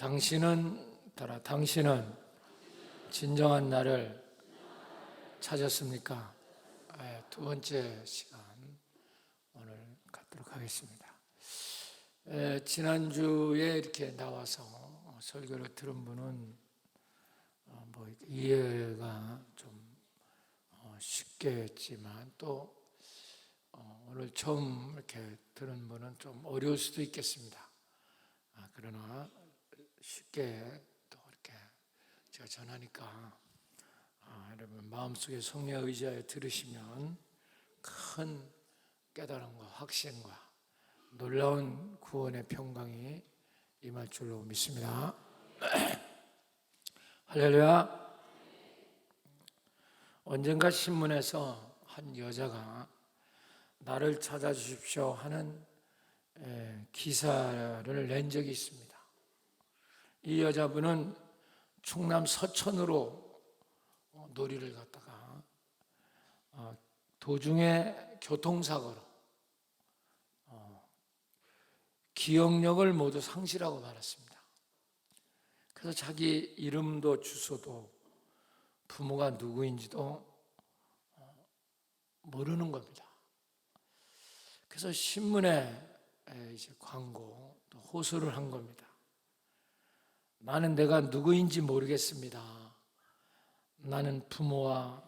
당신은 진정한 나를 찾았습니까? 두 번째 시간 오늘 갖도록 하겠습니다. 지난주에 이렇게 나와서 설교를 들은 분은 이해가 좀 쉽게 했지만 또 오늘 처음 이렇게 들은 분은 좀 어려울 수도 있겠습니다. 그러나 쉽게 또 이렇게 제가 전하니까 여러분 마음속에 성령에 의지하여 들으시면 큰 깨달음과 확신과 놀라운 구원의 평강이 임할 줄로 믿습니다. 할렐루야. 언젠가 신문에서 한 여자가 나를 찾아주십시오 하는 기사를 낸 적이 있습니다. 이 여자분은 충남 서천으로 놀이를 갔다가 도중에 교통사고로 기억력을 모두 상실하고 말았습니다. 그래서 자기 이름도 주소도 부모가 누구인지도 모르는 겁니다. 그래서 신문에 이제 광고 또 호소를 한 겁니다. 나는 내가 누구인지 모르겠습니다. 나는 부모와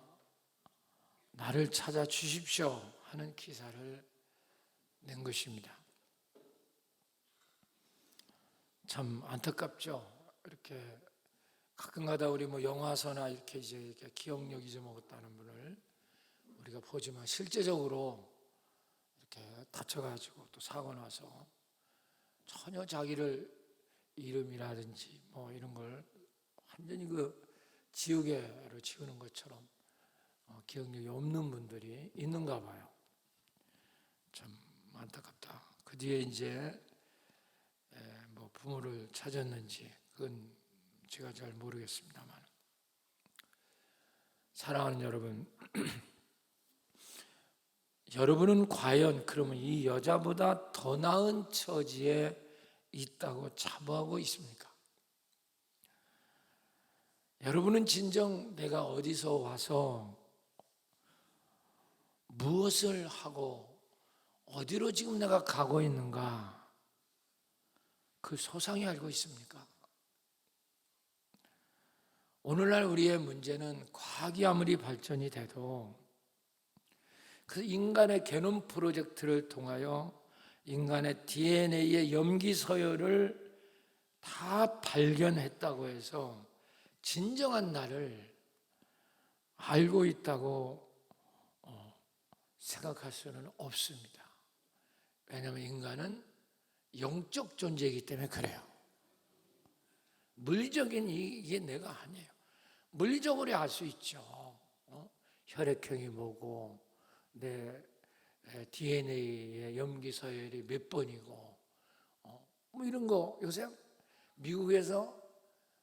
나를 찾아 주십시오 하는 기사를 낸 것입니다. 참 안타깝죠. 이렇게 가끔가다 우리 영화서나 이렇게 기억력 잊어먹었다는 분을 우리가 보지만 실제적으로 이렇게 다쳐가지고 또 사고 나서 전혀 자기를 이름이라든지 이런 걸 완전히 지우개로 지우는 것처럼 기억력이 없는 분들이 있는가 봐요. 참 안타깝다. 그 뒤에 이제 부모를 찾았는지 그건 제가 잘 모르겠습니다만, 사랑하는 여러분, 여러분은 과연 그러면 이 여자보다 더 나은 처지에 있다고 자부하고 있습니까? 여러분은 진정 내가 어디서 와서 무엇을 하고 어디로 지금 내가 가고 있는가 그 소상히 알고 있습니까? 오늘날 우리의 문제는 과학이 아무리 발전이 돼도 그 인간의 게놈 프로젝트를 통하여 인간의 DNA의 염기 서열을 다 발견했다고 해서 진정한 나를 알고 있다고 생각할 수는 없습니다. 왜냐하면 인간은 영적 존재이기 때문에 그래요. 물리적인 이게 내가 아니에요. 물리적으로 알 수 있죠. 혈액형이 뭐고 내 DNA의 염기 서열이 몇 번이고 이런 거 요새 미국에서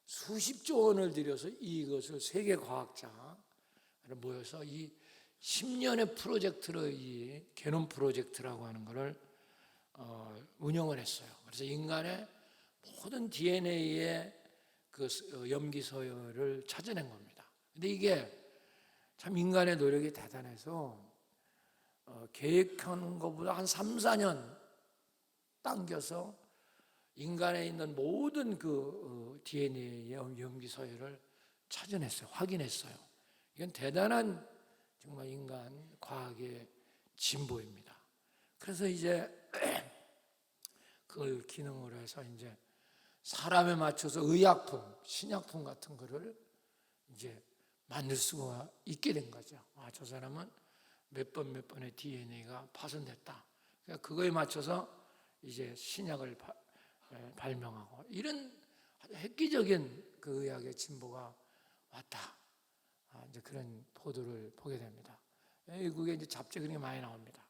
수십조 원을 들여서 이것을 세계 과학자가 모여서 이 10년의 프로젝트로 이 게놈 프로젝트라고 하는 것을 운영을 했어요. 그래서 인간의 모든 DNA의 그 염기 서열을 찾아낸 겁니다. 근데 이게 참 인간의 노력이 대단해서 계획한 것보다 한 3, 4년 당겨서 인간에 있는 모든 그 DNA의 염기 서열을 찾아냈어요. 확인했어요. 이건 대단한 정말 인간 과학의 진보입니다. 그래서 이제 그걸 기능으로 해서 이제 사람에 맞춰서 의약품, 신약품 같은 거를 이제 만들 수가 있게 된 거죠. 저 사람은 몇 번의 DNA가 파손됐다. 그러니까 그거에 맞춰서 이제 신약을 발명하고 이런 획기적인 그 의학의 진보가 왔다. 이제 그런 보도를 보게 됩니다. 그게 이제 잡지 그런 게 많이 나옵니다.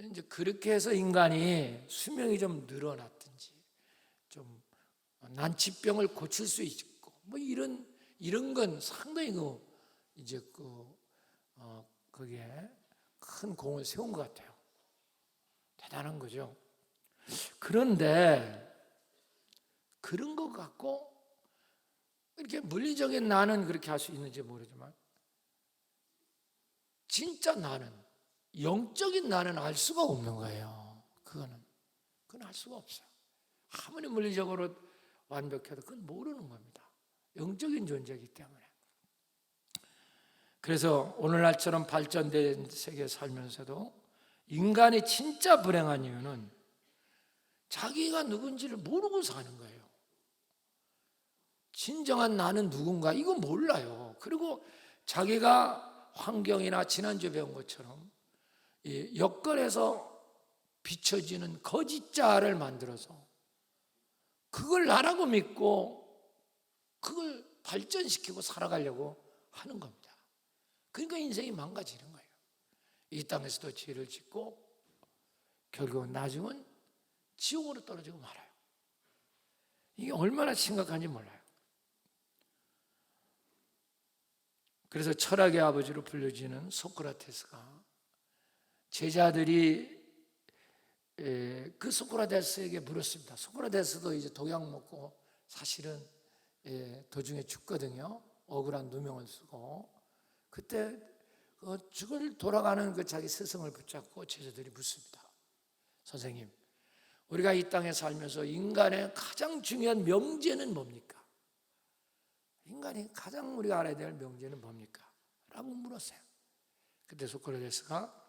이제 그렇게 해서 인간이 수명이 좀 늘어났든지 좀 난치병을 고칠 수 있고 이런 건 상당히 이제 거기에 큰 공을 세운 것 같아요. 대단한 거죠. 그런데 그런 것 같고 이렇게 물리적인 나는 그렇게 할 수 있는지 모르지만 진짜 나는, 영적인 나는 알 수가 없는 거예요. 그건 알 수가 없어요. 아무리 물리적으로 완벽해도 그건 모르는 겁니다. 영적인 존재이기 때문에. 그래서 오늘날처럼 발전된 세계에 살면서도 인간이 진짜 불행한 이유는 자기가 누군지를 모르고 사는 거예요. 진정한 나는 누군가 이거 몰라요. 그리고 자기가 환경이나 지난주에 배운 것처럼 이 여건에서 비춰지는 거짓자를 만들어서 그걸 나라고 믿고 그걸 발전시키고 살아가려고 하는 겁니다. 그러니까 인생이 망가지는 거예요. 이 땅에서도 죄를 짓고 결국은 나중은 지옥으로 떨어지고 말아요. 이게 얼마나 심각한지 몰라요. 그래서 철학의 아버지로 불려지는 소크라테스가 제자들이 그 소크라테스에게 물었습니다. 소크라테스도 이제 독약 먹고 사실은 도중에 죽거든요. 억울한 누명을 쓰고. 그때 죽을 돌아가는 그 자기 스승을 붙잡고 제자들이 묻습니다. 선생님, 우리가 이 땅에 살면서 인간의 가장 중요한 명제는 뭡니까? 인간이 가장 우리가 알아야 될 명제는 뭡니까? 라고 물었어요. 그때 소크라테스가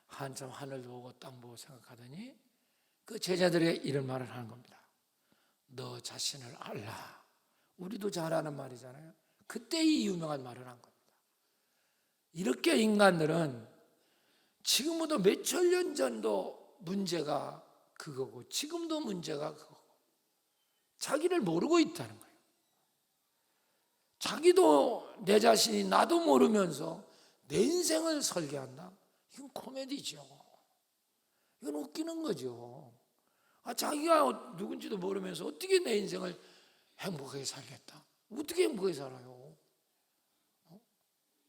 한참 하늘 보고 땅 보고 생각하더니 그 제자들에게 이런 말을 하는 겁니다. 너 자신을 알라. 우리도 잘 아는 말이잖아요. 그때 이 유명한 말을 한 겁니다. 이렇게 인간들은 지금보다 몇천 년 전도 문제가 그거고 지금도 문제가 그거고 자기를 모르고 있다는 거예요. 자기도 내 자신이 나도 모르면서 내 인생을 설계한다? 이건 코미디죠. 이건 웃기는 거죠. 자기가 누군지도 모르면서 어떻게 내 인생을 행복하게 살겠다? 어떻게 행복하게 살아요?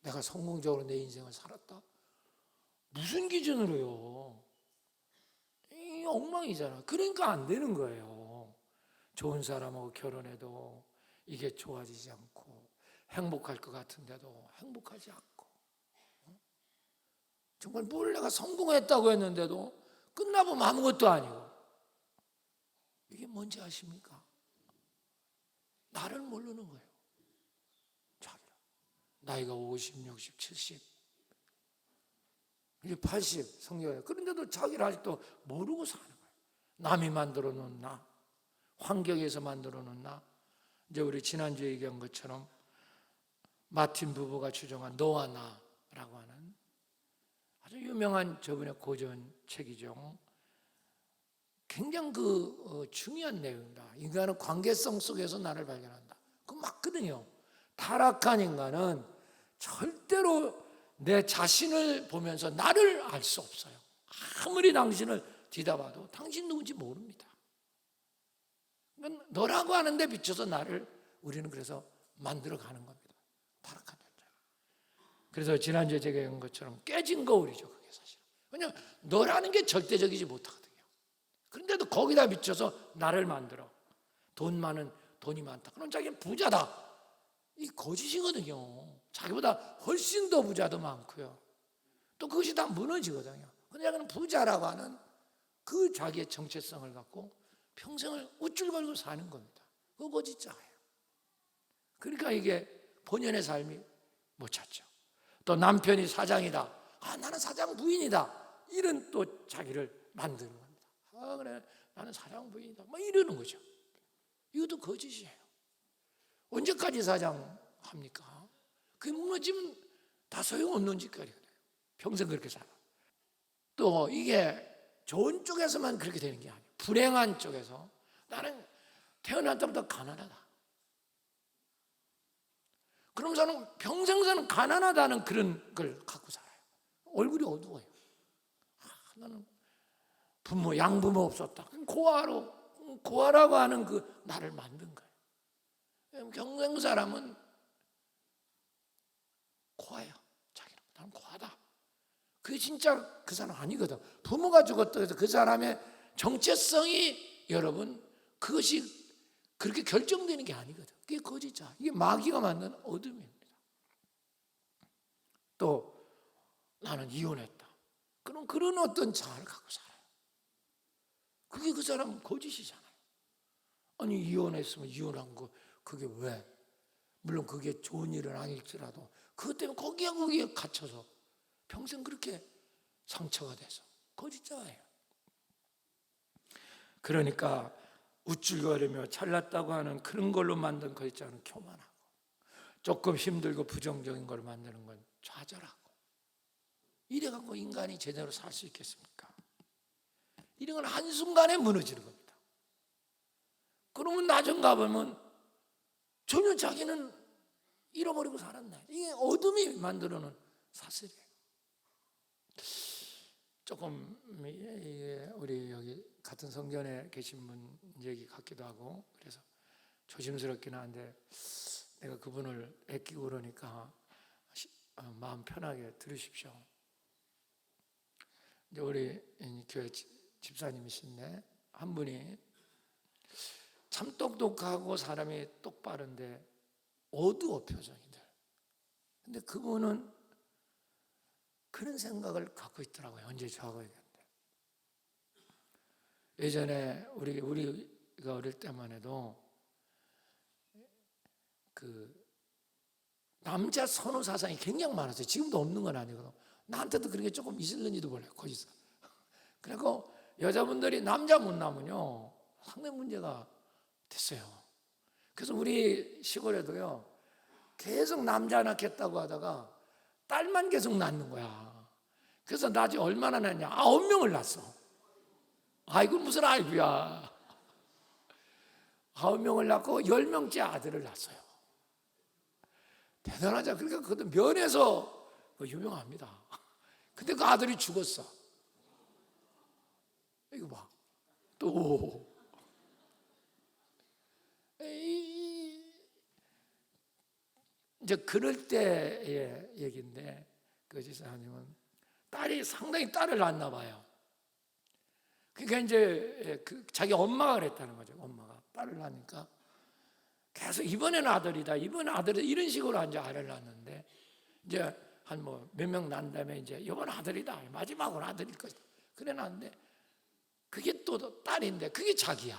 내가 성공적으로 내 인생을 살았다? 무슨 기준으로요? 이 엉망이잖아. 그러니까 안 되는 거예요. 좋은 사람하고 결혼해도 이게 좋아지지 않고 행복할 것 같은데도 행복하지 않고 정말 뭘 내가 성공했다고 했는데도 끝나보면 아무것도 아니고 이게 뭔지 아십니까? 나를 모르는 거예요. 자기를. 나이가 50, 60, 70 이제 80 성경에 그런데도 자기를 아직도 모르고 사는 거예요. 남이 만들어 놓은 나, 환경에서 만들어 놓은 나. 이제 우리 지난주에 얘기한 것처럼 마틴 부부가 추정한 너와 나라고 하는 아주 유명한 저분의 고전 책이죠. 굉장히 중요한 내용입니다. 인간은 관계성 속에서 나를 발견한다. 그거 맞거든요. 타락한 인간은 절대로 내 자신을 보면서 나를 알 수 없어요. 아무리 당신을 뒤다봐도 당신 누군지 모릅니다. 너라고 하는데 비춰서 나를 우리는 그래서 만들어가는 겁니다. 타락한 존재. 그래서 지난주에 제가 얘기한 것처럼 깨진 거울이죠. 그게 사실. 왜냐하면 너라는 게 절대적이지 못하거든요. 그런데도 거기다 비춰서 나를 만들어. 돈이 많다. 그럼 자기는 부자다. 이 거짓이거든요. 자기보다 훨씬 더 부자도 많고요. 또 그것이 다 무너지거든요. 근데 자기는 부자라고 하는 그 자기의 정체성을 갖고 평생을 우쭐거리고 사는 겁니다. 그거 거짓자예요. 그러니까 이게 본연의 삶이 못 찾죠. 또 남편이 사장이다. 나는 사장 부인이다. 이런 또 자기를 만드는 겁니다. 그래 나는 사장 부인이다. 뭐 이러는 거죠. 이것도 거짓이에요. 언제까지 사장 합니까? 그게 무너지면 다 소용없는 짓거리거든요. 평생 그렇게 살아. 또 이게 좋은 쪽에서만 그렇게 되는 게 아니에요. 불행한 쪽에서 나는 태어날 때부터 가난하다. 그럼 저는 평생 저는 가난하다는 그런 걸 갖고 살아요. 얼굴이 어두워요. 나는 양부모 없었다. 고아라고 하는 그 나를 만든 거예요. 경쟁 사람은 고아야. 자기는 나는 고아다. 그게 진짜 그 사람 아니거든. 부모가 죽었다 해서 그 사람의 정체성이 여러분 그것이 그렇게 결정되는 게 아니거든. 그게 거짓자. 이게 마귀가 만든 어둠입니다. 또 나는 이혼했다. 그럼 그런 어떤 자아를 갖고 살아요. 그게 그 사람은 거짓이잖아요. 아니 이혼했으면 이혼한 거 그게 왜? 물론 그게 좋은 일은 아닐지라도 그것 때문에 거기에 갇혀서 평생 그렇게 상처가 돼서 거짓자예요. 그러니까 우쭐거리며 잘났다고 하는 그런 걸로 만든 거짓자는 교만하고, 조금 힘들고 부정적인 걸 만드는 건 좌절하고, 이래갖고 인간이 제대로 살 수 있겠습니까? 이런 건 한순간에 무너지는 겁니다. 그러면 나중가 보면 전혀 자기는 잃어버리고 살았네. 이게 어둠이 만들어놓은 사슬이에요. 조금 우리 여기 같은 성전에 계신 분 얘기 같기도 하고 그래서 조심스럽긴 한데 내가 그분을 아끼고 그러니까 마음 편하게 들으십시오. 이제 우리 교회 집사님이신데 한 분이 참 똑똑하고 사람이 똑바른데 어두워 표정이들. 근데 그분은 그런 생각을 갖고 있더라고요. 언제 저하고 얘기했는데 예전에 우리가 어릴 때만 해도 그 남자 선호 사상이 굉장히 많았어요. 지금도 없는 건 아니거든. 나한테도 그런 게 조금 있을는지도 몰라요. 거기서. 그리고 여자분들이 남자 못 낳으면요 상당히 문제가 됐어요. 그래서 우리 시골에도요 계속 남자 낳겠다고 하다가 딸만 계속 낳는 거야. 그래서 나중에 얼마나 낳냐? 9명을 낳았어. 아이고 무슨 아이고야. 9명을 낳고 10명째 아들을 낳았어요. 대단하죠. 그러니까 그것도 면에서 유명합니다. 근데 그 아들이 죽었어. 이거 봐. 또 이제 그럴 때의 얘기인데 그 지사님은 딸이 상당히 딸을 낳았나 봐요. 그러니까 이제 자기 엄마가 그랬다는 거죠. 엄마가 딸을 낳으니까 계속 이번에는 아들이다, 이번엔 아들이다 이런 식으로 이제 아들을 낳았는데 이제 한 뭐 몇 명 난 다음에 이제 이번 아들이다, 마지막으로 아들일 것이다. 그래 놨는데 그게 또 딸인데 그게 자기야.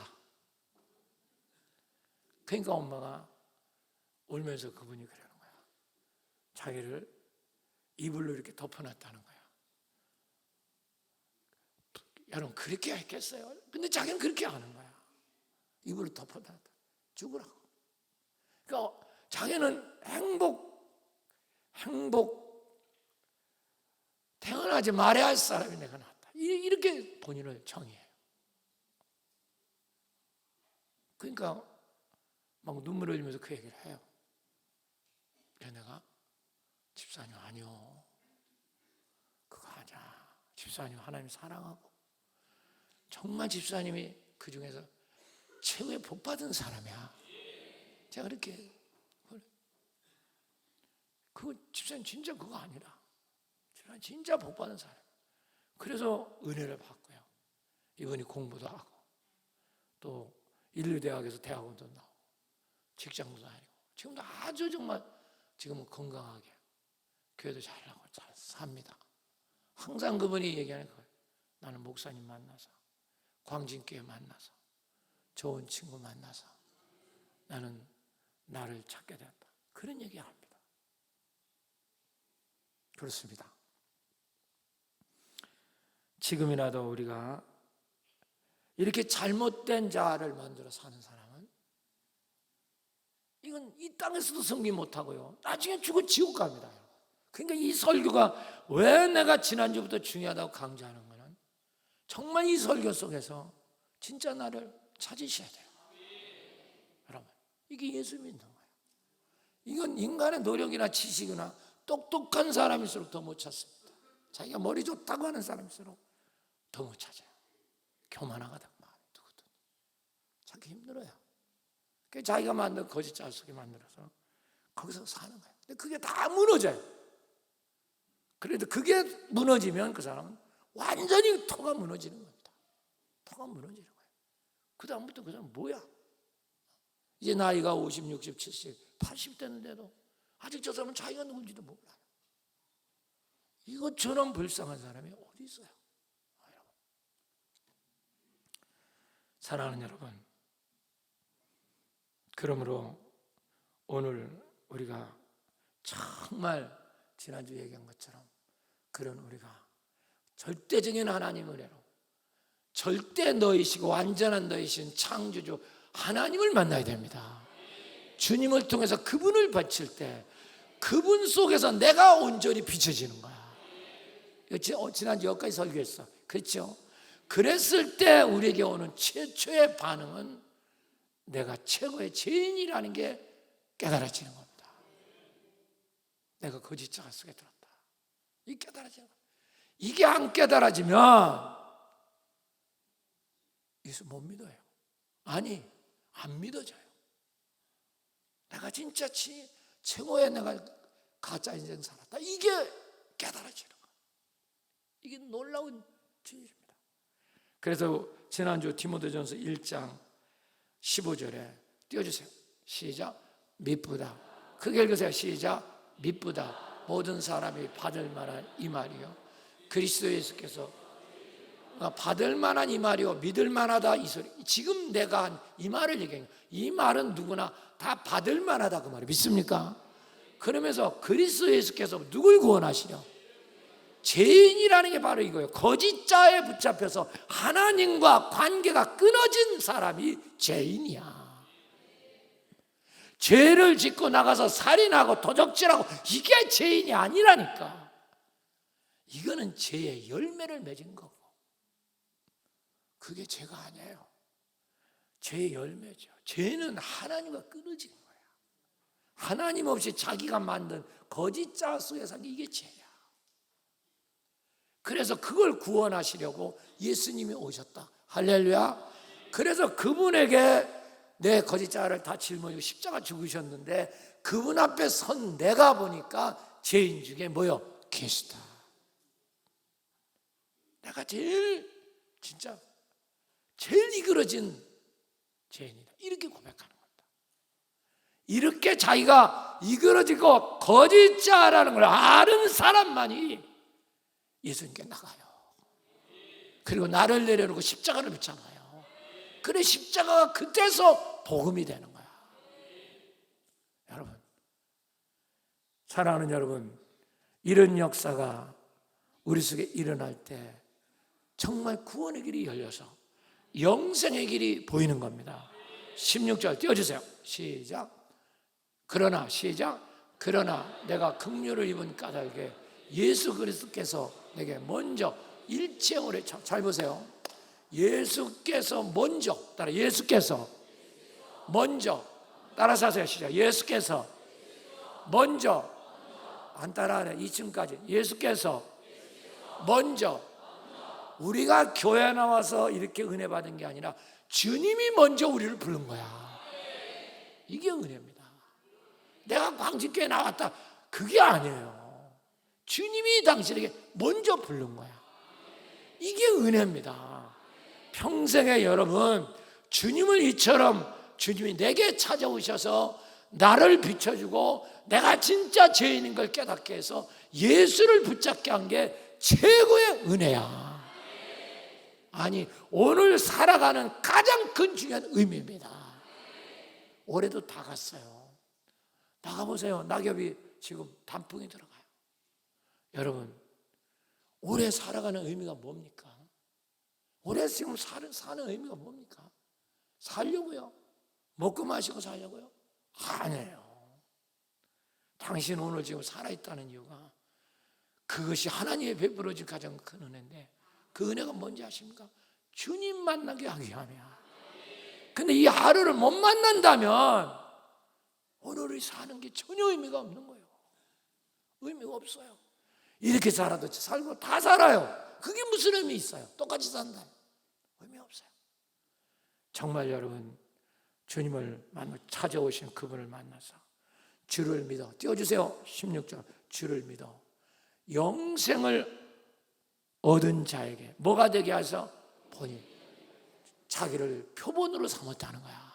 그러니까 엄마가 울면서 그분이 그러는 거야. 자기를 이불로 이렇게 덮어놨다는 거야. 여러분 그렇게 했겠어요? 근데 자기는 그렇게 하는 거야. 이불로 덮어놨다. 죽으라고. 그러니까 자기는 행복 태어나지 말아야 할 사람이 내가 낫다. 이렇게 본인을 정의해요. 그러니까 막 눈물을 흘리면서 그 얘기를 해요. 그래서 내가 집사님 아니요. 그거 아니야. 집사님 하나님 사랑하고 정말 집사님이 그 중에서 최고의 복 받은 사람이야. 제가 그렇게 그거 집사님 진짜 그거 아니라 집사님 진짜 복 받은 사람. 그래서 은혜를 받고요. 이분이 공부도 하고 또 인류대학에서 대학원도 나오고 직장도 다니고 지금도 아주 정말 지금은 건강하게 교회도 잘하고 잘 삽니다. 항상 그분이 얘기하는 거예요. 나는 목사님 만나서 광진교회 만나서 좋은 친구 만나서 나는 나를 찾게 됐다. 그런 얘기합니다. 그렇습니다. 지금이라도 우리가 이렇게 잘못된 자아를 만들어 사는 사람은 이건 이 땅에서도 승리 못하고요. 나중에 죽어 지옥 갑니다. 그러니까 이 설교가 왜 내가 지난주부터 중요하다고 강조하는 거는 정말 이 설교 속에서 진짜 나를 찾으셔야 돼요. 여러분, 이게 예수 믿는 거예요. 이건 인간의 노력이나 지식이나 똑똑한 사람일수록 더 못 찾습니다. 자기가 머리 좋다고 하는 사람일수록 더 못 찾아요. 교만하거든. 찾기 힘들어요. 자기가 만든 거짓 짤 속에 만들어서 거기서 사는 거예요. 근데 그게 다 무너져요. 그래도 그게 무너지면 그 사람은 완전히 토가 무너지는 겁니다. 토가 무너지는 거예요. 그 다음부터 그 사람 뭐야? 이제 나이가 50, 60, 70, 80 됐는데도 아직 저 사람은 자기가 누군지도 몰라요. 이것처럼 불쌍한 사람이 어디 있어요? 사랑하는 여러분, 그러므로 오늘 우리가 정말 지난주 얘기한 것처럼 그런 우리가 절대적인 하나님 은혜로 절대 너이시고 완전한 너이신 창조주 하나님을 만나야 됩니다. 주님을 통해서 그분을 바칠 때 그분 속에서 내가 온전히 비춰지는 거야. 지난주 여기까지 설교했어. 그렇죠? 그랬을 때 우리에게 오는 최초의 반응은 내가 최고의 죄인이라는 게 깨달아지는 겁니다. 내가 거짓자가 속에 들었다. 이게 깨달아지는 거야. 이게 안 깨달아지면 예수 못 믿어요. 아니, 안 믿어져요. 내가 진짜 최고의 내가 가짜 인생 살았다. 이게 깨달아지는 거야. 이게 놀라운 진리입니다. 그래서 지난주 디모데전서 1장 15절에 띄워주세요. 시작. 미쁘다. 크게 읽으세요. 시작. 미쁘다. 모든 사람이 받을 만한 이 말이요. 그리스도 예수께서 받을 만한 이 말이요. 믿을 만하다 이 소리. 지금 내가 한 이 말을 얘기해요. 이 말은 누구나 다 받을 만하다 그 말이 믿습니까? 그러면서 그리스도 예수께서 누굴 구원하시려? 죄인이라는 게 바로 이거예요. 거짓자에 붙잡혀서 하나님과 관계가 끊어진 사람이 죄인이야. 죄를 짓고 나가서 살인하고 도적질하고 이게 죄인이 아니라니까. 이거는 죄의 열매를 맺은 거고 그게 죄가 아니에요. 죄의 열매죠. 죄는 하나님과 끊어진 거야. 하나님 없이 자기가 만든 거짓자 속에 사는 이게 죄야. 그래서 그걸 구원하시려고 예수님이 오셨다. 할렐루야. 그래서 그분에게 내 거짓자를 다 짊어지고 십자가 죽으셨는데 그분 앞에 선 내가 보니까 죄인 중에 뭐요? 계시다. 내가 제일 이그러진 죄인이다. 이렇게 고백하는 겁니다. 이렇게 자기가 이그러지고 거짓자라는 걸 아는 사람만이 예수님께 나가요. 그리고 나를 내려놓고 십자가를 붙잡아요. 그래 십자가가 그때서 복음이 되는 거야. 여러분, 사랑하는 여러분, 이런 역사가 우리 속에 일어날 때 정말 구원의 길이 열려서 영생의 길이 보이는 겁니다. 16절 띄워주세요. 시작. 그러나 시작. 그러나 내가 긍휼을 입은 까닭에 예수 그리스도께서 내게 먼저 일체오래 잘 보세요. 예수께서 먼저 따라 예수께서 먼저 따라서 하세요. 시작. 예수께서 먼저 안 따라하네. 2층까지 예수께서 먼저 우리가 교회 나와서 이렇게 은혜 받은 게 아니라 주님이 먼저 우리를 부른 거야. 이게 은혜입니다. 내가 광진교회 나왔다 그게 아니에요. 주님이 당신에게 먼저 부른 거야. 이게 은혜입니다. 평생에 여러분 주님을 이처럼 주님이 내게 찾아오셔서 나를 비춰주고 내가 진짜 죄인인 걸 깨닫게 해서 예수를 붙잡게 한 게 최고의 은혜야. 아니 오늘 살아가는 가장 큰 중요한 의미입니다. 올해도 다 갔어요. 나가보세요. 낙엽이 지금 단풍이 들어가요. 여러분 올해 살아가는 의미가 뭡니까? 올해 지금 사는 의미가 뭡니까? 살려고요? 먹고 마시고 살려고요? 아니에요. 당신 오늘 지금 살아있다는 이유가 그것이 하나님의 베풀어진 가장 큰 은혜인데 그 은혜가 뭔지 아십니까? 주님 만나게 하기 위함이야. 근데 이 하루를 못 만난다면 오늘을 사는 게 전혀 의미가 없는 거예요. 의미가 없어요. 이렇게 살아도 살고 다 살아요. 그게 무슨 의미 있어요? 똑같이 산다. 의미 없어요. 정말 여러분 주님을 만나 찾아오신 그분을 만나서 주를 믿어 띄워주세요. 16절 주를 믿어 영생을 얻은 자에게 뭐가 되게 하셔? 본인 자기를 표본으로 삼았다는 거야.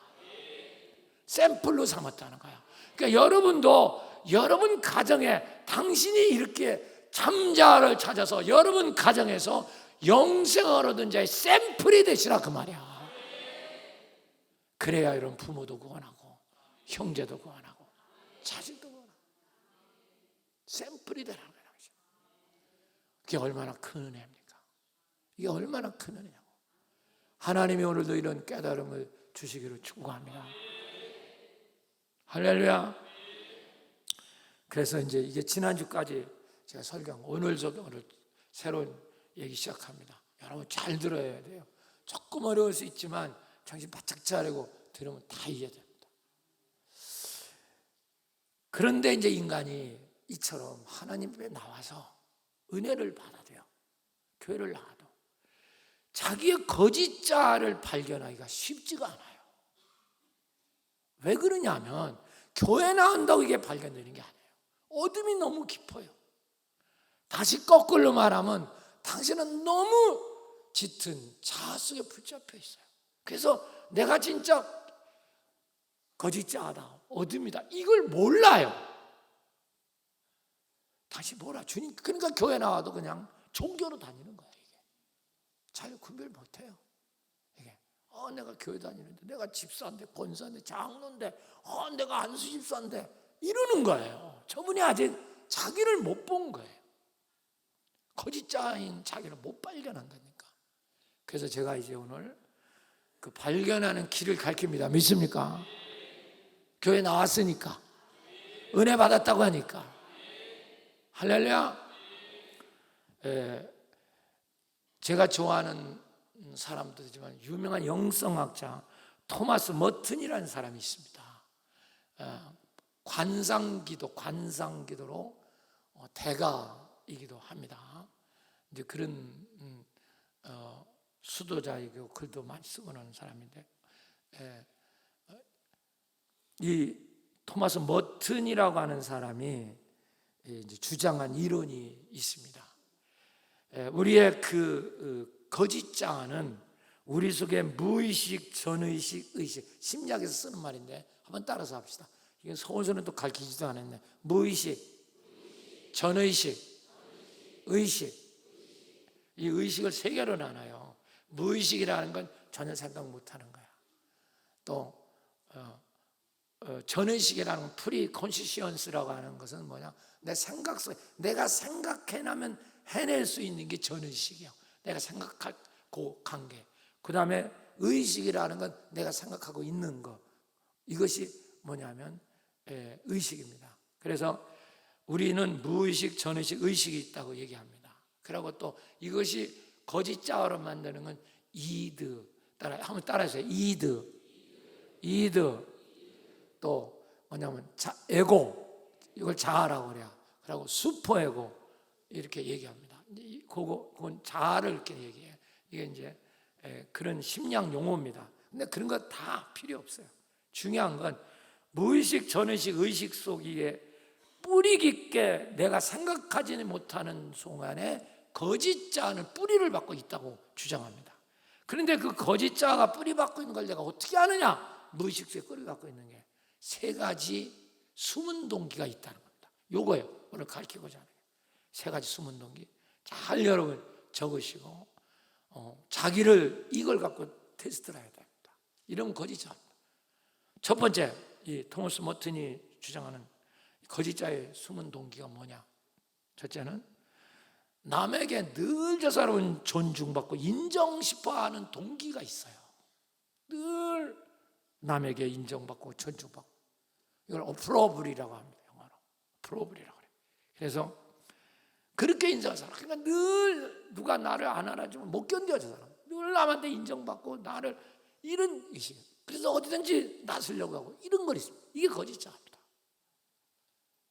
샘플로 삼았다는 거야. 그러니까 여러분도 여러분 가정에 당신이 이렇게 참자를 찾아서 여러분 가정에서 영생을 얻은 자의 샘플이 되시라 그 말이야. 그래야 이런 부모도 구원하고 형제도 구원하고 자식도 구원하고 샘플이 되라는 거야. 그게 얼마나 큰 은혜입니까? 이게 얼마나 큰 은혜냐고. 하나님이 오늘도 이런 깨달음을 주시기를 축복합니다. 할렐루야. 그래서 이제 이게 지난주까지 제가 설교한 거, 오늘 새로운 얘기 시작합니다. 여러분 잘 들어야 돼요. 조금 어려울 수 있지만 정신 바짝 차리고 들으면 다 이해됩니다. 그런데 이제 인간이 이처럼 하나님 앞에 나와서 은혜를 받아도요, 교회를 나와도 자기의 거짓자를 발견하기가 쉽지가 않아요. 왜 그러냐면 교회 나온다고 이게 발견되는 게 아니에요. 어둠이 너무 깊어요. 다시 거꾸로 말하면 당신은 너무 짙은 자아 속에 붙잡혀 있어요. 그래서 내가 진짜 거짓자다, 어둠이다, 이걸 몰라요. 다시 몰라. 주님, 그러니까 교회 나와도 그냥 종교로 다니는 거예요. 이게 잘 구별 못해요. 이게 내가 교회 다니는데, 내가 집사인데, 권사인데, 장로인데, 내가 안수 집사인데 이러는 거예요. 저분이 아직 자기를 못 본 거예요. 거짓자인 자기를 못 발견한다니까. 그래서 제가 이제 오늘 그 발견하는 길을 가르칩니다. 믿습니까? 교회 나왔으니까, 은혜 받았다고 하니까. 할렐루야. 제가 좋아하는 사람들이지만 유명한 영성학자 토마스 머튼이라는 사람이 있습니다. 관상기도로 대가이기도 합니다. 이제 그런 수도자이고 글도 많이 쓰고 하는 사람인데, 이 토마스 머튼이라고 하는 사람이 이제 주장한 이론이 있습니다. 우리의 그 거짓자아는 우리 속에 무의식, 전의식, 의식, 심리학에서 쓰는 말인데 한번 따라서 합시다. 이건 서울서는 또 가르치지도 않았네. 무의식, 전의식, 의식. 이 의식을 세 개로 나눠요. 무의식이라는 건 전혀 생각 못하는 거야. 또 전의식이라는 건 프리 콘시시언스라고 하는 것은 뭐냐? 내 생각 속에 내가 생각해나면 해낼 수 있는 게 전의식이야. 내가 생각하고 간 게. 그 다음에 의식이라는 건 내가 생각하고 있는 거. 이것이 뭐냐면 의식입니다. 그래서 우리는 무의식, 전의식, 의식이 있다고 얘기합니다. 그리고 또 이것이 거짓자아로 만드는 건 이드. 한번 따라하세요. 이드. 또 뭐냐면 에고. 이걸 자아라고 그래요. 그리고 슈퍼에고 이렇게 얘기합니다. 그건 자아를 이렇게 얘기해요. 이게 이제 그런 심리학 용어입니다. 근데 그런 거 다 필요 없어요. 중요한 건 무의식, 전의식, 의식 속에 뿌리 깊게 내가 생각하지 못하는 순간에 거짓자는 뿌리를 받고 있다고 주장합니다. 그런데 그 거짓자가 뿌리 받고 있는 걸 내가 어떻게 아느냐? 무의식 속에 뿌리 받고 있는 게 세 가지 숨은 동기가 있다는 겁니다. 요거예요. 오늘 가르치고자 하는 세 가지 숨은 동기. 잘 여러분 적으시고 자기를 이걸 갖고 테스트를 해야 됩니다. 이러면 거짓자입니다. 첫 번째, 이 토마스 머튼이 주장하는 거짓자의 숨은 동기가 뭐냐? 첫째는 남에게 늘 저 사람은 존중받고 인정 싶어하는 동기가 있어요. 늘 남에게 인정받고 존중받고. 이걸 어프로블이라고 합니다. 영어로 어프로블이라고 그래요. 그래서 그렇게 인정하는 사람, 그러니까 늘 누가 나를 안 알아주면 못 견뎌. 저 사람 늘 남한테 인정받고 나를, 이런 의식. 그래서 어디든지 나서려고 하고 이런 걸 있습니다. 이게 거짓자입니다.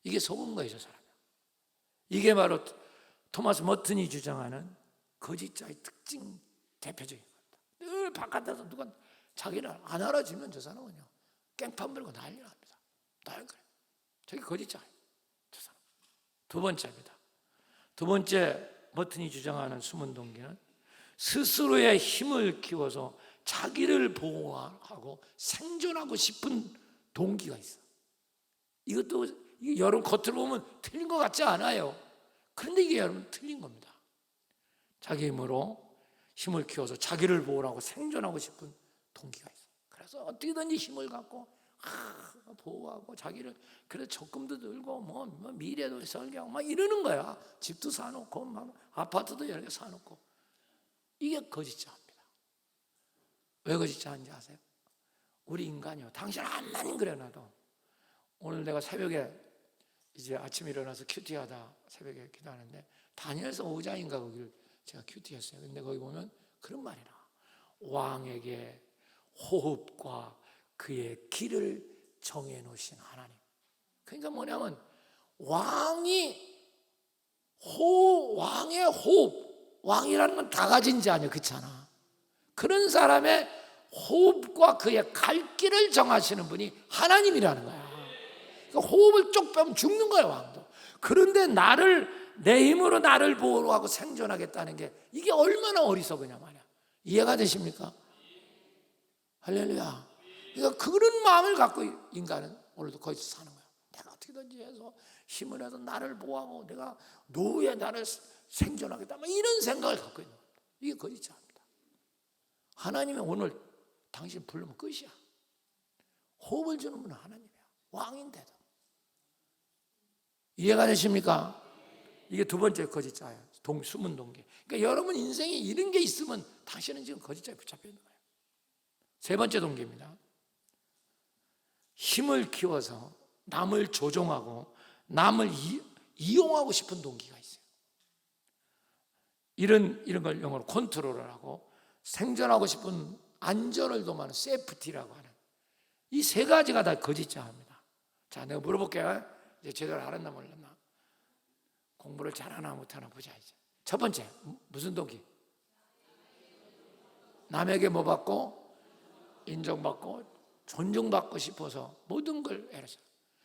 이게 속은 거예요. 저 사람이. 이게 바로 토마스 머튼이 주장하는 거짓자의 특징 대표적인 겁니다. 늘 바깥에서 누가 자기를 안 알아주면 저 사람은요 깽판 불고 난리 납니다. 날 그래. 저게 거짓자예요. 저 사람. 두 번째입니다. 두 번째 머튼이 주장하는 숨은 동기는 스스로의 힘을 키워서 자기를 보호하고 생존하고 싶은 동기가 있어. 이것도 여러분 겉으로 보면 틀린 것 같지 않아요. 그런데 이게 여러분 틀린 겁니다. 자기 힘으로 힘을 키워서 자기를 보호하고 생존하고 싶은 동기가 있어. 그래서 어떻게든지 힘을 갖고 보호하고 자기를, 그래서 적금도 들고 뭐 미래도 설계하고 막 이러는 거야. 집도 사놓고 막 아파트도 여러 개 사놓고. 이게 거짓자입니다. 왜 거짓자인지 아세요? 우리 인간이요, 당신 암만 그래놔도, 오늘 내가 새벽에 이제 아침에 일어나서 큐티하다 새벽에 기도하는데 다니엘서 5장인가 거기를 제가 큐티했어요. 근데 거기 보면 그런 말이라, 왕에게 호흡과 그의 길을 정해놓으신 하나님. 그러니까 뭐냐면 왕의 호흡, 왕이라는 건 다 가진 자 아니야, 그렇잖아. 그런 사람의 호흡과 그의 갈 길을 정하시는 분이 하나님이라는 거야. 그러니까 호흡을 쪽 빼면 죽는 거야, 왕도. 그런데 내 힘으로 나를 보호하고 생존하겠다는 게 이게 얼마나 어리석으냐 말이야. 이해가 되십니까? 할렐루야. 그러니까 그런 마음을 갖고 인간은 오늘도 거기서 사는 거야. 내가 어떻게든지 해서 힘을 해서 나를 보호하고 내가 노후에 나를 생존하겠다, 이런 생각을 갖고 있는 거야. 이게 거짓자입니다. 하나님이 오늘 당신 부르면 끝이야. 호흡을 주는 분은 하나님이야. 왕인데도. 이해가 되십니까? 이게 두 번째 거짓자예요. 숨은 동기. 그러니까 여러분 인생에 이런 게 있으면 당신은 지금 거짓자에 붙잡혀 있는 거예요. 세 번째 동기입니다. 힘을 키워서 남을 조종하고 남을 이용하고 싶은 동기가 있어요. 이런 걸 영어로 컨트롤을 하고 생존하고 싶은 안전을 도모하는 세프티라고 하는 이 세 가지가 다 거짓자입니다. 자, 내가 물어볼게요. 이제 제대로 알았나 몰랐나? 공부를 잘하나 못하나 보자. 이제 첫 번째, 무슨 동기? 남에게 뭐 받고? 인정받고 존중받고 싶어서 모든 걸 애려서.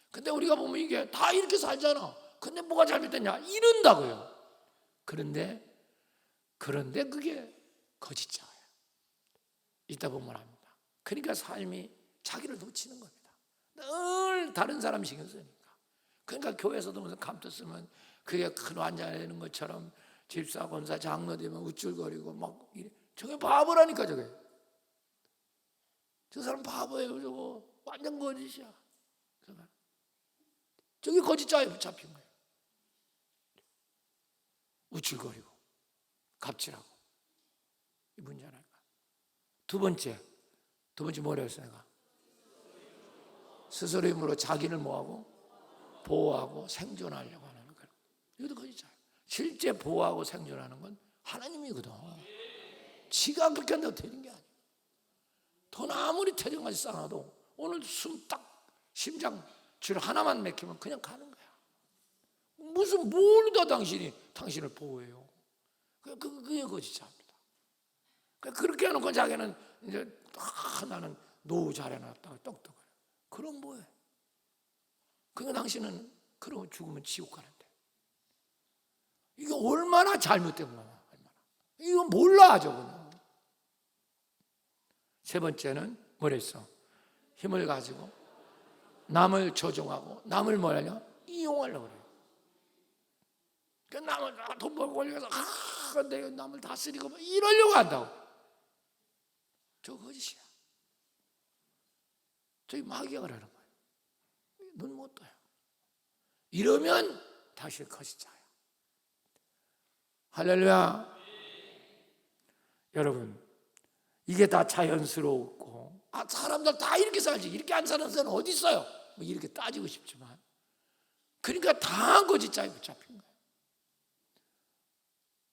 근데 우리가 보면 이게 다 이렇게 살잖아. 근데 뭐가 잘못됐냐? 이런다고요. 그런데 그게 거짓자예요. 이따 보면 압니다. 그러니까 삶이 자기를 놓치는 겁니다. 늘 다른 사람 신경 쓰니까. 그러니까 교회에서도 무슨 감투 쓰면 그게 큰 환자가 되는 것처럼 집사, 권사, 장로 되면 우쭐거리고 막 이래. 저게 바보라니까 저게. 저 사람 바보예요. 저거 완전 거짓이야. 저게 거짓자에 붙잡힌 거예요. 우쭐거리고 갑질하고. 이 문제 하나가. 두 번째 뭐라 했어요? 내가 스스로 힘으로 자기를 뭐하고? 보호하고 생존하려고 하는 거예요. 이것도 거짓자예요. 실제 보호하고 생존하는 건 하나님이거든. 지가 그렇게 한다고 되는 게 아니에요. 돈 아무리 태정까지 쌓아도 오늘 숨 딱 심장 줄 하나만 맥히면 그냥 가는 거야. 무슨 뭘 다 당신을 보호해요. 그게 거짓자입니다. 그렇게 해놓고 자기는 이제 나는 노후 잘해놨다고 똑똑해요. 그럼 뭐해? 그러니까 당신은 그러고 죽으면 지옥 가는데. 이게 얼마나 잘못된 거야. 이거 몰라 저거는. 세 번째는 뭐랬어? 힘을 가지고 남을 조종하고 남을 뭐하냐? 이용하려고 그래요. 그러니까 남을 돈 벌고 올려서 내가 남을 다스리고 이러려고 한다고. 저 거짓이야. 저기 마귀가 하는 거예요. 눈 못 떠요. 이러면 다시 거짓자예요. 할렐루야. 여러분, 이게 다 자연스럽고 사람들 다 이렇게 살지 이렇게 안 사는 사람은 어디 있어요? 뭐 이렇게 따지고 싶지만 그러니까 다 거짓자에 붙잡힌 거예요.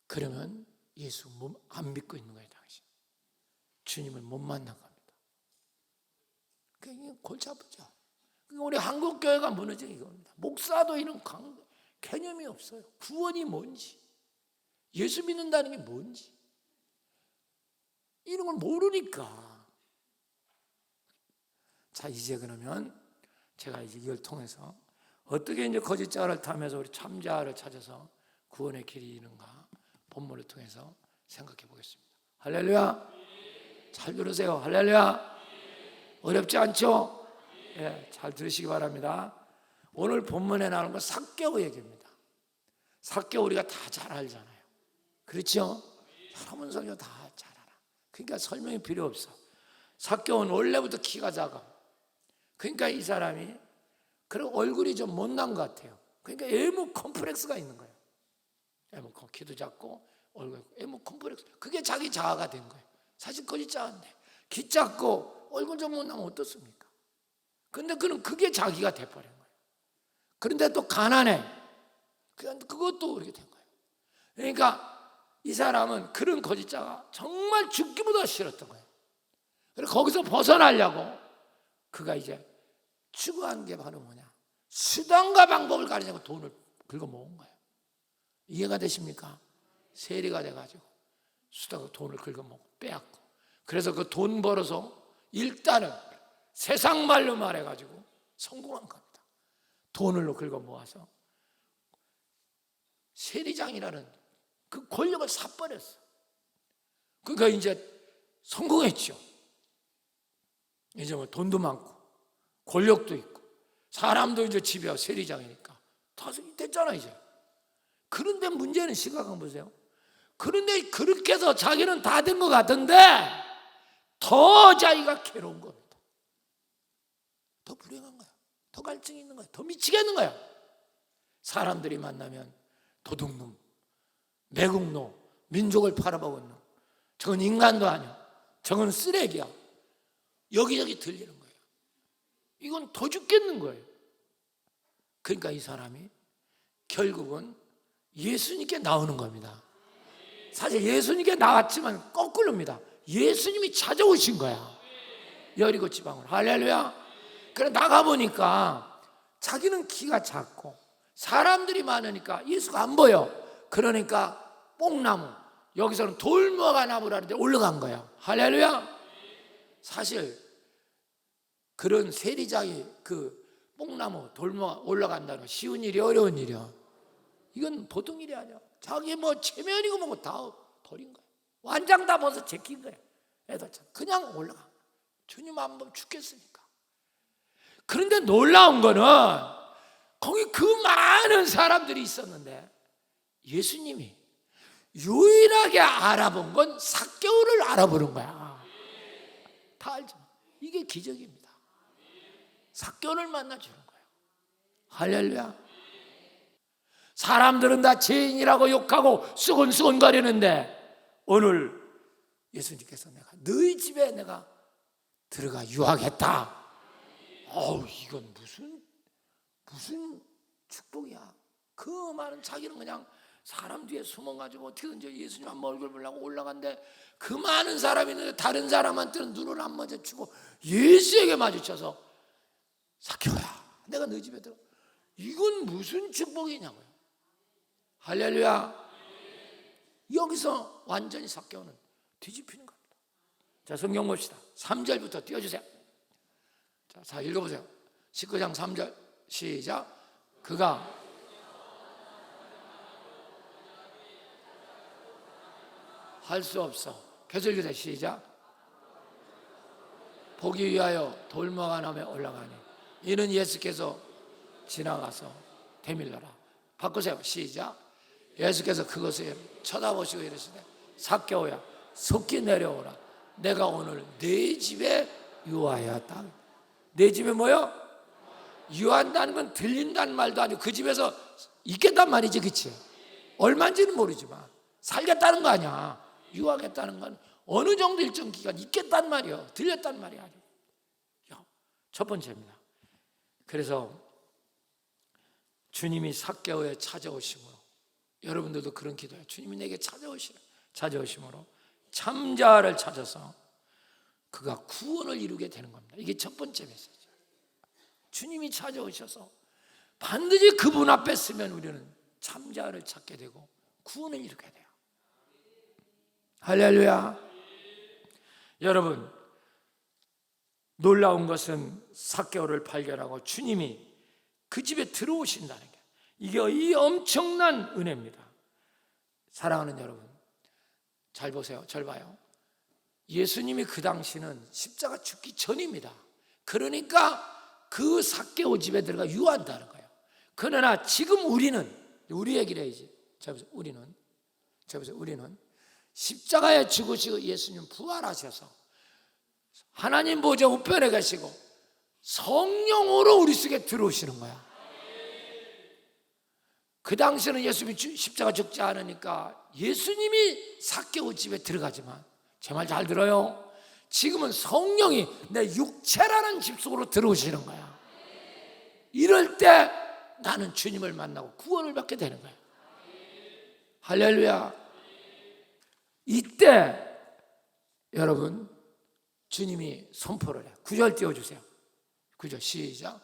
그러면 예수 안 믿고 있는 거예요. 당신 주님을 못 만난 겁니다. 그게 골치 아프죠. 우리 한국 교회가 무너진 이겁니다. 목사도 이런 개념이 없어요. 구원이 뭔지, 예수 믿는다는 게 뭔지 이런 걸 모르니까. 자, 이제 그러면 제가 이제 이걸 통해서 어떻게 이제 거짓자를 타면서 우리 참자를 찾아서 구원의 길이 있는가 본문을 통해서 생각해 보겠습니다. 할렐루야. 잘 들으세요. 할렐루야. 어렵지 않죠? 예, 잘 들으시기 바랍니다. 오늘 본문에 나오는 건 삭개오 얘기입니다. 삭개오 우리가 다 잘 알잖아요. 그렇죠? 여러분 설교 다 잘 알아. 그러니까 설명이 필요 없어. 삭개오는 원래부터 키가 작아. 그러니까 이 사람이 그런 얼굴이 좀 못난 것 같아요. 그러니까 외모 컴플렉스가 있는 거예요. 외모 키도 작고 얼굴 외모 컴플렉스. 그게 자기 자아가 된 거예요. 사실 거짓 자아인데 키 작고 얼굴 좀 못나면 어떻습니까? 근데 그게 자기가 돼버린 거예요. 그런데 또 가난해. 그것도 그렇게 된 거예요. 그러니까 이 사람은 그런 거짓 자아가 정말 죽기보다 싫었던 거예요. 그래서 거기서 벗어나려고 그가 이제 추구한 게 바로 뭐냐? 수단과 방법을 가리냐고 돈을 긁어 모은 거예요. 이해가 되십니까? 세리가 돼가지고 수단과 돈을 긁어 모고 빼앗고, 그래서 그 돈 벌어서 일단은 세상 말로 말해가지고 성공한 겁니다. 돈을 긁어 모아서 세리장이라는 그 권력을 사버렸어. 그러니까 이제 성공했죠. 이제 뭐 돈도 많고 권력도 있고 사람도 이제 지배하고 세리장이니까 다 됐잖아 이제. 그런데 문제는 심각한 거 보세요. 그런데 그렇게 해서 자기는 다 된 것 같은데 더 자기가 괴로운 겁니다. 더 불행한 거야. 더 갈증이 있는 거야. 더 미치겠는 거야. 사람들이 만나면 도둑놈, 매국노, 민족을 팔아먹은 놈, 저건 인간도 아니야, 저건 쓰레기야, 여기저기 들리는 거예요. 이건 더 죽겠는 거예요. 그러니까 이 사람이 결국은 예수님께 나오는 겁니다. 사실 예수님께 나왔지만 거꾸로입니다. 예수님이 찾아오신 거야, 여리고 지방으로. 할렐루야. 그래 나가보니까 자기는 키가 작고 사람들이 많으니까 예수가 안 보여. 그러니까 뽕나무, 여기서는 돌무화과 나무라는데 올라간 거야. 할렐루야. 사실 그런 세리장이 그 뽕나무 돌무화 올라간다는 건 쉬운 일이 어려운 일이야. 이건 보통 일이 아니야. 자기 뭐 체면이고 뭐고 다 버린 거야. 완장 다 벗어 제낀 거야. 애들 그냥 올라가. 주님 안 보면 죽겠으니까. 그런데 놀라운 거는 거기 그 많은 사람들이 있었는데 예수님이 유일하게 알아본 건 삭개오를 알아보는 거야. 다 알죠. 이게 기적입니다. 삭개오를 만나주는 거예요. 할렐루야. 사람들은 다 죄인이라고 욕하고 수근수근거리는데 오늘 예수님께서 내가 너희 집에 내가 들어가 유하겠다. 이건 무슨 축복이야. 그 말은 자기는 그냥 사람 뒤에 숨어가지고 어떻게든지 예수님 한번 얼굴 보려고 올라간데 그 많은 사람이 있는데 다른 사람한테는 눈을 안 마주치고 예수에게 마주쳐서 삭개오야, 내가 너희 집에 들어. 이건 무슨 축복이냐고요. 할렐루야. 여기서 완전히 삭개오는 뒤집히는 겁니다. 자, 성경 봅시다. 3절부터 띄워주세요. 자, 읽어보세요. 19장 3절 시작. 그가 할 수 없어. 계속 읽으세요. 시작. 보기 위하여 돌무화과 나무에 올라가니 이는 예수께서 지나가서 대밀러라. 바꾸세요. 시작. 예수께서 그것을 쳐다보시고 이르시되 삭개오야, 속히 내려오라. 내가 오늘 네 집에 유하였다. 네 집에 뭐요? 유한다는 건 들린다는 말도 아니고 그 집에서 있겠단 말이지, 그치? 얼마인지는 모르지만 살겠다는 거 아니야. 유하겠다는 건 어느 정도 일정 기간 있겠단 말이야. 들렸단 말이 아니고. 첫 번째입니다. 그래서 주님이 삭개오에 찾아오심으로, 여러분들도 그런 기도해요. 주님이 내게 찾아오심으로 참자를 찾아서 그가 구원을 이루게 되는 겁니다. 이게 첫 번째 메시지. 주님이 찾아오셔서 반드시 그분 앞에 서면 우리는 참자를 찾게 되고 구원을 이루게 돼요. 할렐루야. 여러분, 놀라운 것은 삭개오를 발견하고 주님이 그 집에 들어오신다는 게, 이게 이 엄청난 은혜입니다. 사랑하는 여러분, 잘 보세요. 절 봐요. 예수님이 그 당시는 십자가 죽기 전입니다. 그러니까 그 삭개오 집에 들어가 유한다는 거예요. 그러나 지금 우리 얘기를 해야지. 우리는 십자가에 죽으시고 예수님 부활하셔서 하나님 보좌 우편에 계시고 성령으로 우리 속에 들어오시는 거야. 그 당시에는 예수님이 십자가 죽지 않으니까 예수님이 삭개오 집에 들어가지만, 제 말 잘 들어요. 지금은 성령이 내 육체라는 집 속으로 들어오시는 거야. 이럴 때 나는 주님을 만나고 구원을 받게 되는 거야. 할렐루야. 이때 여러분, 주님이 선포를 해요. 9절 띄워주세요. 9절 시작.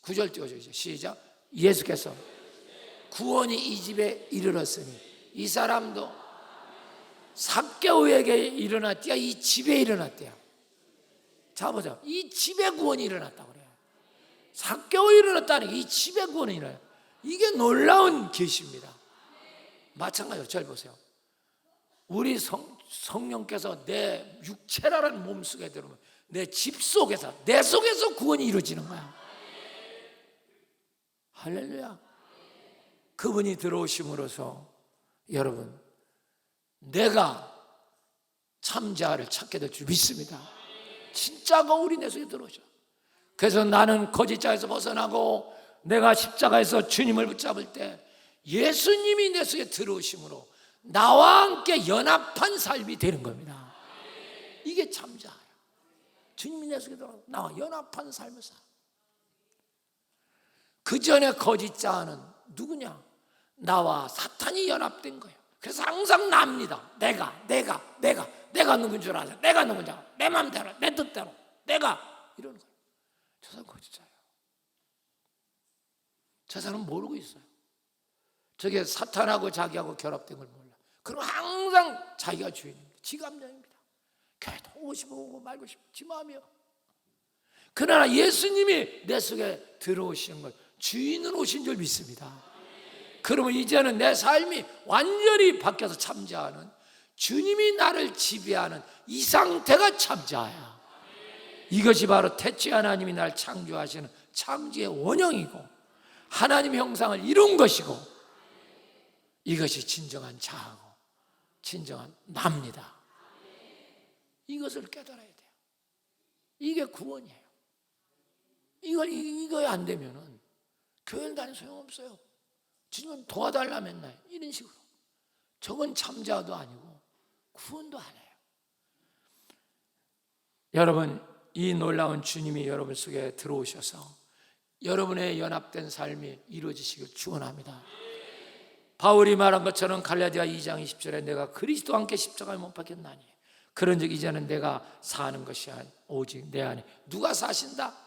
9절 띄워주세요. 시작. 예수께서 구원이 이 집에 이르렀으니 이 사람도 삭개오에게 일어났대요, 이 집에 일어났대요. 자 보자. 이 집에 구원이 일어났다고 그래요. 삭개오에 일어났다는 게 이 집에 구원이 일어나요. 이게 놀라운 계시입니다. 마찬가지로 잘 보세요. 우리 성령께서 내 육체라는 몸 속에 들어오면 내 집 속에서, 내 속에서 구원이 이루어지는 거야. 할렐루야. 그분이 들어오심으로써 여러분, 내가 참자를 찾게 될 줄 믿습니다. 진짜가 우리 내 속에 들어오죠. 그래서 나는 거짓자에서 벗어나고 내가 십자가에서 주님을 붙잡을 때 예수님이 내 속에 들어오심으로 나와 함께 연합한 삶이 되는 겁니다. 이게 참자예요. 주님이 내 속에 들어오고 나와 연합한 삶을 살아. 그 전에 거짓자는 누구냐? 나와 사탄이 연합된 거예요. 그래서 항상 납니다. 내가 누군 줄 아세요? 내가 누군 줄 알아? 내 맘대로, 내 뜻대로, 내가 이러는 거예요. 저 사람 거짓자예요. 저 사람은 모르고 있어요. 저게 사탄하고 자기하고 결합된 걸 몰라. 그럼 항상 자기가 주인입니다. 지 감정입니다. 교회도 오고 싶어 오고 말고 싶어 지 마음이요. 그러나 예수님이 내 속에 들어오시는 걸 주인은 오신 줄 믿습니다. 그러면 이제는 내 삶이 완전히 바뀌어서 참자하는, 주님이 나를 지배하는 이 상태가 참자야. 이것이 바로 태초에 하나님이 나를 창조하시는 창조의 원형이고 하나님의 형상을 이룬 것이고, 이것이 진정한 자아고 진정한 나입니다. 이것을 깨달아야 돼요. 이게 구원이에요. 이거 안 되면은 교회를 다니는 소용없어요. 주님은 도와달라 맨날 이런 식으로. 저건 참자도 아니고 구원도 안 해요. 여러분, 이 놀라운 주님이 여러분 속에 들어오셔서 여러분의 연합된 삶이 이루어지시길 축원합니다. 바울이 말한 것처럼 갈라디아 2장 20절에 내가 그리스도와 함께 십자가에 못 박혔나니 그런즉 이제는 내가 사는 것이 오직 내 안에 누가 사신다?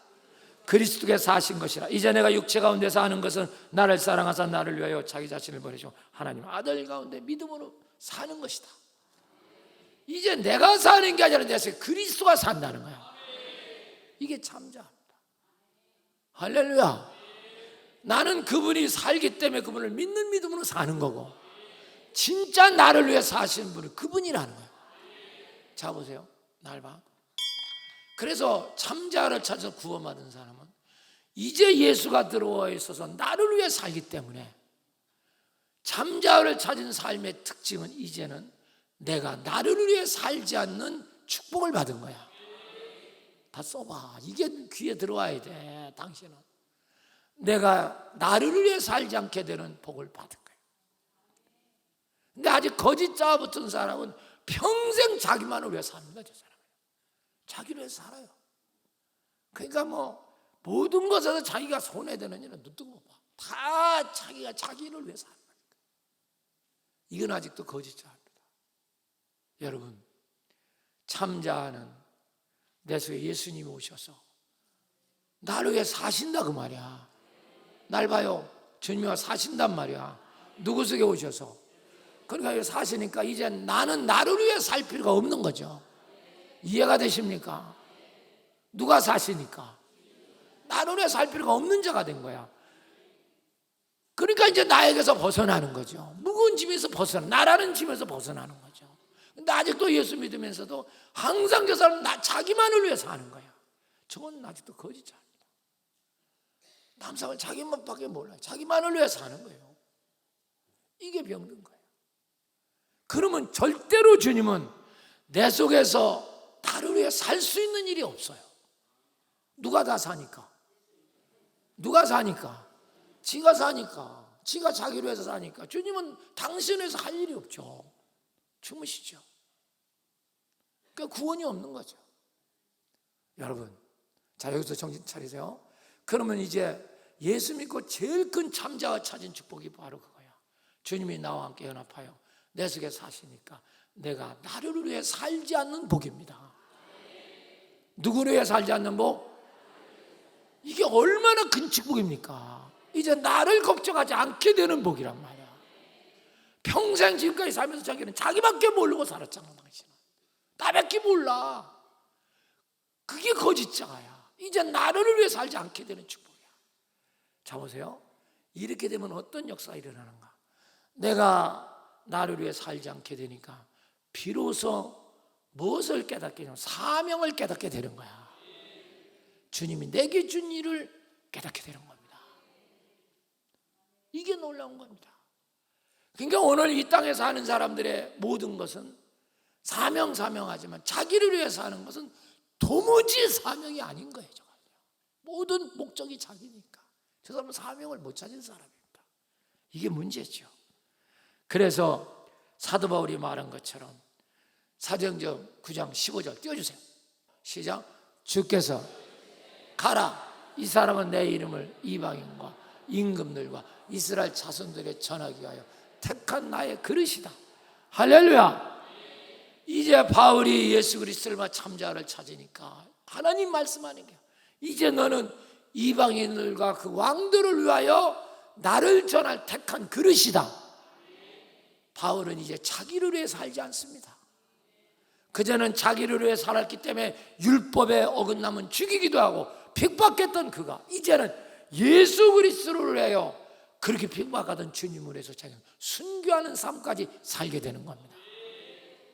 그리스도께 사신 것이라. 이제 내가 육체 가운데 사는 것은 나를 사랑하사 나를 위하여 자기 자신을 버리시고 하나님 아들 가운데 믿음으로 사는 것이다. 이제 내가 사는 게 아니라 내 속에 그리스도가 산다는 거야. 이게 참자입니다. 할렐루야. 나는 그분이 살기 때문에 그분을 믿는 믿음으로 사는 거고, 진짜 나를 위해 사시는 분은 그분이라는 거예요. 자 보세요. 날 봐. 그래서 참자를 찾아서 구원받은 사람은 이제 예수가 들어와 있어서 나를 위해 살기 때문에, 참자를 찾은 삶의 특징은 이제는 내가 나를 위해 살지 않는 축복을 받은 거야. 다 써봐. 이게 귀에 들어와야 돼. 당신은 내가 나를 위해 살지 않게 되는 복을 받은 거예요. 근데 아직 거짓자 붙은 사람은 평생 자기만을 위해 삽니다. 저 사람은 자기를 위해 살아요. 그러니까 모든 것에서 자기가 손해되는 일은 눈뜨고 봐. 다 자기가 자기를 위해 사는 거니까. 이건 아직도 거짓자입니다. 여러분, 참자는 내 속에 예수님이 오셔서 나를 위해 사신다 그 말이야. 날 봐요. 주님이 사신단 말이야. 누구 속에 오셔서. 그러니까 사시니까 이제 나는 나를 위해 살 필요가 없는 거죠. 이해가 되십니까? 누가 사시니까 나를 위해 살 필요가 없는 자가 된 거야. 그러니까 이제 나에게서 벗어나는 거죠. 무거운 짐에서 나라는 짐에서 벗어나는 거죠. 근데 아직도 예수 믿으면서도 항상 저 사람은 자기만을 위해서 하는 거야. 저건 아직도 거짓말입니다. 남사는 자기만밖에 몰라요. 자기만을 위해서 하는 거예요. 이게 병든 거예요. 그러면 절대로 주님은 내 속에서 나를 위해 살 수 있는 일이 없어요. 누가 다 사니까? 누가 사니까? 지가 사니까. 지가 자기를 위해서 사니까. 주님은 당신을 위해서 할 일이 없죠. 주무시죠. 그러니까 구원이 없는 거죠. 여러분, 자, 여기서 정신 차리세요. 그러면 이제 예수 믿고 제일 큰 참자가 찾은 축복이 바로 그거야. 주님이 나와 함께 연합하여 내 속에 사시니까 내가 나를 위해 살지 않는 복입니다. 누구를 위해 살지 않는 복? 이게 얼마나 큰 축복입니까? 이제 나를 걱정하지 않게 되는 복이란 말이야. 평생 지금까지 살면서 자기는 자기밖에 모르고 살았잖아. 당신은 나밖에 몰라. 그게 거짓자야. 이제 나를 위해 살지 않게 되는 축복이야. 자, 보세요. 이렇게 되면 어떤 역사가 일어나는가? 내가 나를 위해 살지 않게 되니까 비로소 무엇을 깨닫게 되냐면 사명을 깨닫게 되는 거야. 주님이 내게 준 일을 깨닫게 되는 겁니다. 이게 놀라운 겁니다. 그러니까 오늘 이 땅에 사는 사람들의 모든 것은 사명하지만 자기를 위해서 하는 것은 도무지 사명이 아닌 거예요. 모든 목적이 자기니까 저 사람은 사명을 못 찾은 사람입니다. 이게 문제죠. 그래서 사도 바울이 말한 것처럼 사도행전 9장 15절 띄워주세요. 시작. 주께서 가라, 이 사람은 내 이름을 이방인과 임금들과 이스라엘 자손들에 전하기 위하여 택한 나의 그릇이다. 할렐루야. 이제 바울이 예수 그리스도를 참자를 찾으니까 하나님 말씀하는 게 이제 너는 이방인들과 그 왕들을 위하여 나를 전할 택한 그릇이다. 바울은 이제 자기를 위해 살지 않습니다. 그전엔 자기를 위해 살았기 때문에 율법에 어긋나면 죽이기도 하고 핍박했던 그가 이제는 예수 그리스도를 위하여 그렇게 핍박하던 주님을 위해서 자기는 순교하는 삶까지 살게 되는 겁니다.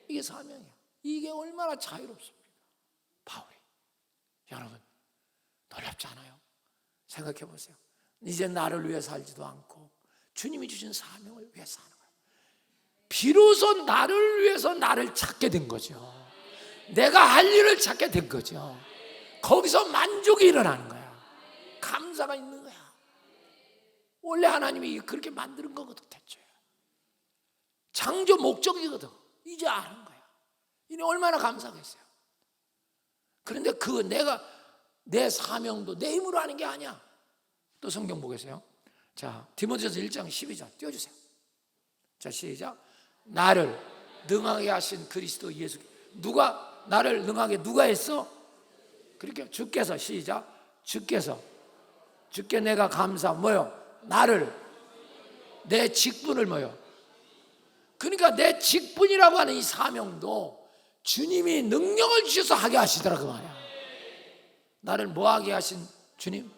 이게 사명이야. 이게 얼마나 자유롭습니까? 바울이. 여러분, 놀랍지 않아요? 생각해 보세요. 이제 나를 위해 살지도 않고 주님이 주신 사명을 위해 사는 거예요. 비로소 나를 위해서 나를 찾게 된 거죠. 내가 할 일을 찾게 된 거죠. 거기서 만족이 일어나는 거야. 감사가 있는 거야. 원래 하나님이 그렇게 만드는 거거든. 대체 창조 목적이거든. 이제 아는 거야. 이게 얼마나 감사하겠어요. 그런데 내가 내 사명도 내 힘으로 하는 게 아니야. 또 성경 보겠어요. 자, 디모데전서 1장 12절 띄워주세요. 자, 시작. 나를 능하게 하신 그리스도 예수. 누가 나를 능하게 누가 했어? 그렇게 주께서. 시작. 주께 내가 감사 뭐요? 나를 내 직분을 뭐요? 그러니까 내 직분이라고 하는 이 사명도 주님이 능력을 주셔서 하게 하시더라 그 말이야. 나를 뭐하게 하신 주님?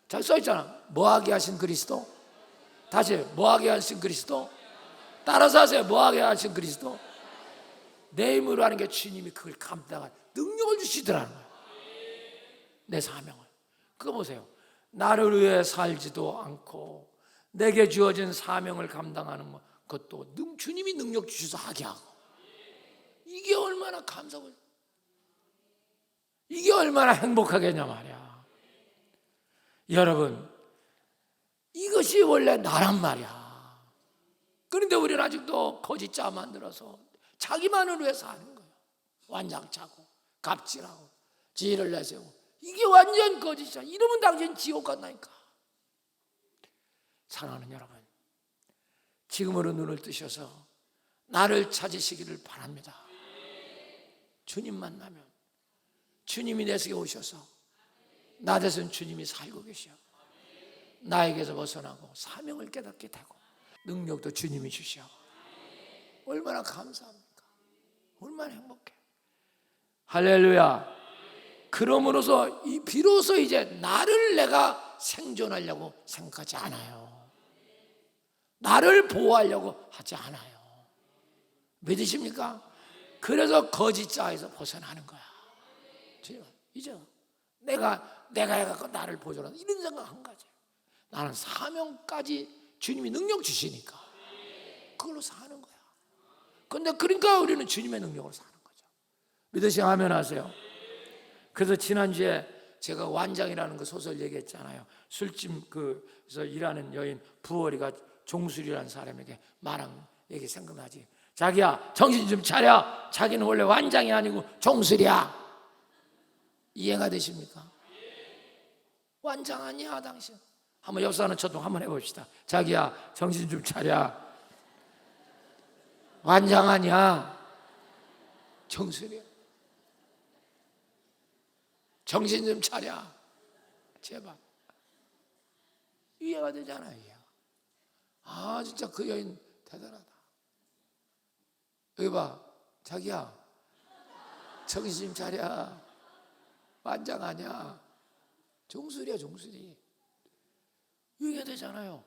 자, 써있잖아. 뭐하게 하신 그리스도? 다시 뭐하게 하신 그리스도? 따라서 하세요. 뭐하게 하신 그리스도? 내 힘으로 하는 게 주님이 그걸 감당한 능력을 주시더라는 거야. 내 사명을. 그거 보세요. 나를 위해 살지도 않고 내게 주어진 사명을 감당하는 것도 주님이 능력 주셔서 하게 하고. 이게 얼마나 감사하고 이게 얼마나 행복하겠냐 말이야. 여러분, 이것이 원래 나란 말이야. 그런데 우리는 아직도 거짓자 만들어서 자기만을 위해서 하는 거예요. 완장차고 갑질하고 지혜를 내세우고. 이게 완전 거짓이야. 이러면 당신 지옥 간다니까. 사랑하는 여러분, 지금으로 눈을 뜨셔서 나를 찾으시기를 바랍니다. 주님 만나면 주님이 내 속에 오셔서 나 대신 주님이 살고 계셔. 나에게서 벗어나고 사명을 깨닫게 되고 능력도 주님이 주셔. 얼마나 감사합니까? 얼마나 행복해. 할렐루야. 그러므로서 비로소 이제 나를 내가 생존하려고 생각하지 않아요. 나를 보호하려고 하지 않아요. 믿으십니까? 그래서 거짓 자에서 벗어나는 거야. 이제 내가 해갖고 나를 보존한다 이런 생각한 거지. 나는 사명까지 주님이 능력 주시니까 그걸로 사는 거야. 근데 그러니까 우리는 주님의 능력으로 사는 거죠. 믿으시면 아멘 하세요. 그래서 지난주에 제가 완장이라는 그 소설 얘기했잖아요. 술집 그래서 일하는 여인 부월이가 종술이라는 사람에게 말한 얘기 생각나지. 자기야 정신 좀 차려. 자기는 원래 완장이 아니고 종술이야. 이해가 되십니까? 완장 아니야 당신. 한번 옆 사람 저도 한번 해봅시다. 자기야 정신 좀 차려. 완장 아니야. 종술이야. 정신 좀 차려. 제발. 이해가 되잖아요. 이해가. 아 진짜 그 여인 대단하다. 여기 봐. 자기야 정신 좀 차려. 완장 아니야. 종술이야 종술이. 이해가 되잖아요.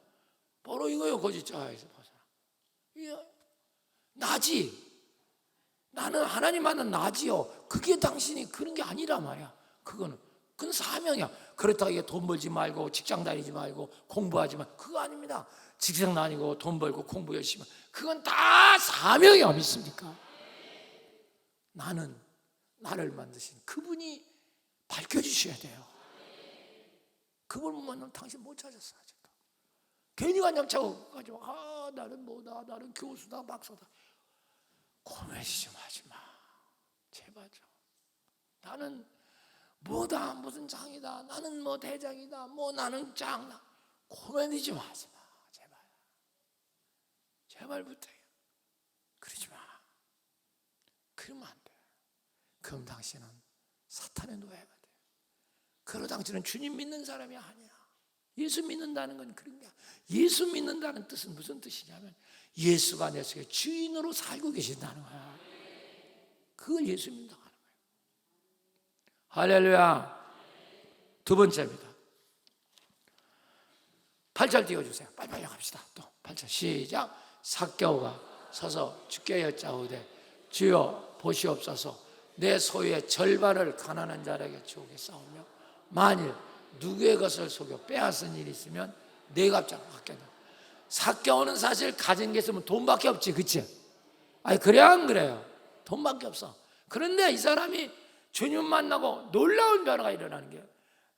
바로 이거요. 거짓자에서 벗어나. 나지. 나는 하나님 만난 나지요. 그게 당신이 그런 게 아니란 말이야. 그건 사명이야. 그렇다고 이게 돈 벌지 말고 직장 다니지 말고 공부하지 마. 그거 아닙니다. 직장 다니고 돈 벌고 공부 열심히. 그건 다 사명이야. 믿습니까? 나를 만드신 그분이 밝혀주셔야 돼요. 그걸 못 만나면 당신 못 찾았어. 아직도. 괜히 관념차고 가지고 나는 뭐다. 나는 교수다 박사다. 고민이 좀 하지 마. 제발 좀. 나는 뭐다 무슨 장이다. 나는 뭐 대장이다. 뭐 나는 장. 고민이 좀 하지 마. 제발. 제발 부탁해. 그러지 마. 그러면 안 돼. 그럼 당신은 사탄의 노예가 돼. 그러 당신은 주님 믿는 사람이 아니야. 예수 믿는다는 건 그런 게 아니야. 예수 믿는다는 뜻은 무슨 뜻이냐면 예수가 내 속에 주인으로 살고 계신다는 거야. 그걸 예수 믿는다고 하는 거예요. 할렐루야. 두 번째입니다. 8절 띄워주세요. 빨리빨리 갑시다. 또 8절 시작. 삭개오가 서서 주께 여짜오되 주여 보시옵소서. 내 소유의 절반을 가난한 자에게 주겠사오며 만일 누구의 것을 속여 빼앗은 일이 있으면 내 값장 받겠다. 삭개오는 사실 가진 게 있으면 돈밖에 없지, 그치? 아니 그래야 안 그래요? 돈밖에 없어. 그런데 이 사람이 주님 만나고 놀라운 변화가 일어나는 게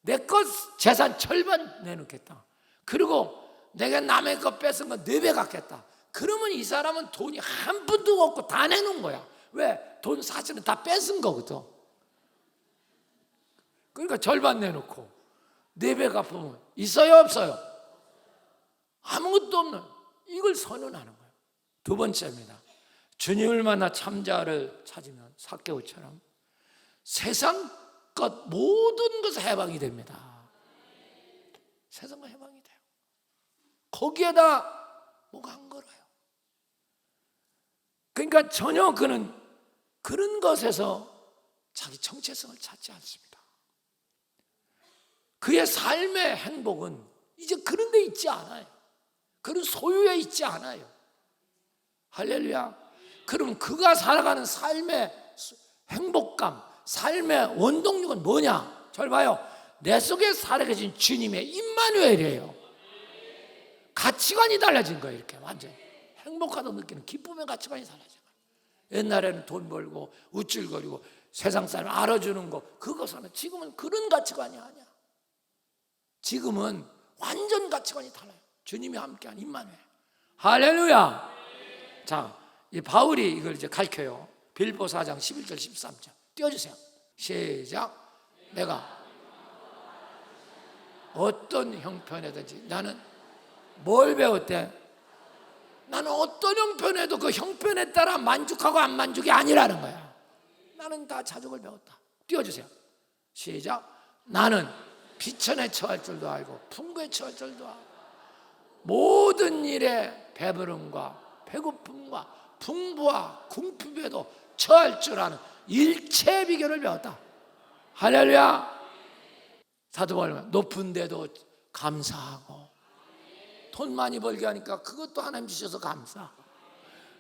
내 것 재산 절반 내놓겠다. 그리고 내가 남의 것 뺏은 거 4배 갚겠다. 그러면 이 사람은 돈이 한 푼도 없고 다 내놓은 거야. 왜? 돈 사실은 다 뺏은 거거든. 그러니까 절반 내놓고 4배 갚으면 있어요 없어요? 아무것도 없는 이걸 선언하는 거예요. 두 번째입니다. 주님을 만나 참자를 찾으면 삭개오처럼 세상 것 모든 것에 해방이 됩니다. 세상과 해방이 돼요. 거기에다 뭐가 안 걸어요. 그러니까 전혀 그는 그런 것에서 자기 정체성을 찾지 않습니다. 그의 삶의 행복은 이제 그런 데 있지 않아요. 그런 소유에 있지 않아요. 할렐루야. 그럼 그가 살아가는 삶의 행복감, 삶의 원동력은 뭐냐? 잘 봐요. 내 속에 살아계신 주님의 임마누엘이에요. 가치관이 달라진 거예요. 이렇게 완전히 행복하다고 느끼는 기쁨의 가치관이 달라진 거예요. 옛날에는 돈 벌고 우쭐거리고 세상 사람 알아주는 거 그것은 지금은 그런 가치관이 아니야. 지금은 완전 가치관이 달라요. 주님이 함께한 임마누엘. 할렐루야. 자, 이 바울이 이걸 이제 가르쳐요. 빌보 4장 11절 13절 띄워주세요. 시작. 내가 어떤 형편이든지 나는 뭘 배웠대? 나는 어떤 형편에도 그 형편에 따라 만족하고 안 만족이 아니라는 거야. 나는 다 자족을 배웠다. 띄워주세요. 시작. 나는 비천에 처할 줄도 알고 풍부에 처할 줄도 알고 모든 일에 배부름과 배고픔과 풍부와 궁핍에도 처할 줄 아는 일체의 비결을 배웠다. 할렐루야. 사도 바울은 높은 데도 감사하고 돈 많이 벌게 하니까 그것도 하나님 주셔서 감사.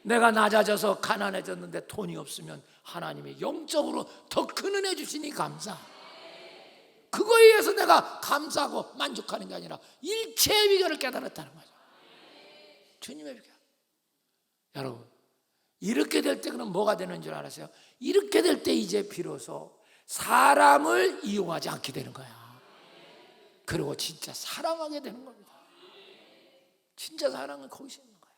내가 낮아져서 가난해졌는데 돈이 없으면 하나님이 영적으로 더 큰 은혜 주시니 감사. 그거에 의해서 내가 감사하고 만족하는 게 아니라 일체의 비결을 깨달았다는 거죠. 주님의 비결. 여러분, 이렇게 될 때 그럼 뭐가 되는 줄 알았어요? 이렇게 될 때 이제 비로소 사람을 이용하지 않게 되는 거야. 그리고 진짜 사랑하게 되는 겁니다. 진짜 사랑은 거기서 있는 거야.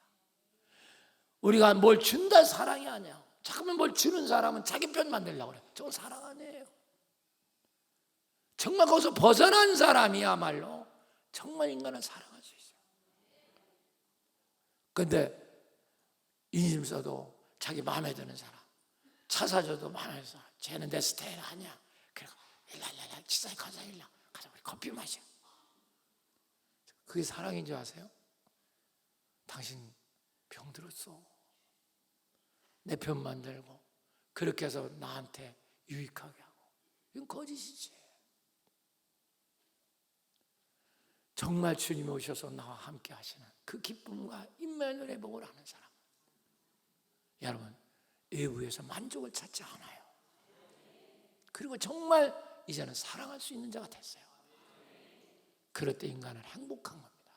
우리가 뭘 준다 사랑이 아니야. 잠깐만 뭘 주는 사람은 자기 편 만들려고 그래. 저건 사랑 아니에요. 정말 거기서 벗어난 사람이야말로 정말 인간을 사랑할 수 있어요. 그런데 인심서도 자기 마음에 드는 사람, 차 사줘도 마음에 드는 사람, 쟤는 내 스타일 아니야. 그리고 일라 치사히 가자, 가자 우리 커피 마셔. 그게 사랑인 줄 아세요? 당신 병들었어. 내 편 만들고 그렇게 해서 나한테 유익하게 하고. 이건 거짓이지. 정말 주님이 오셔서 나와 함께 하시는 그 기쁨과 임마누엘의 복을 아는 사람, 여러분 외부에서 만족을 찾지 않아요. 그리고 정말 이제는 사랑할 수 있는 자가 됐어요. 그럴 때 인간은 행복한 겁니다.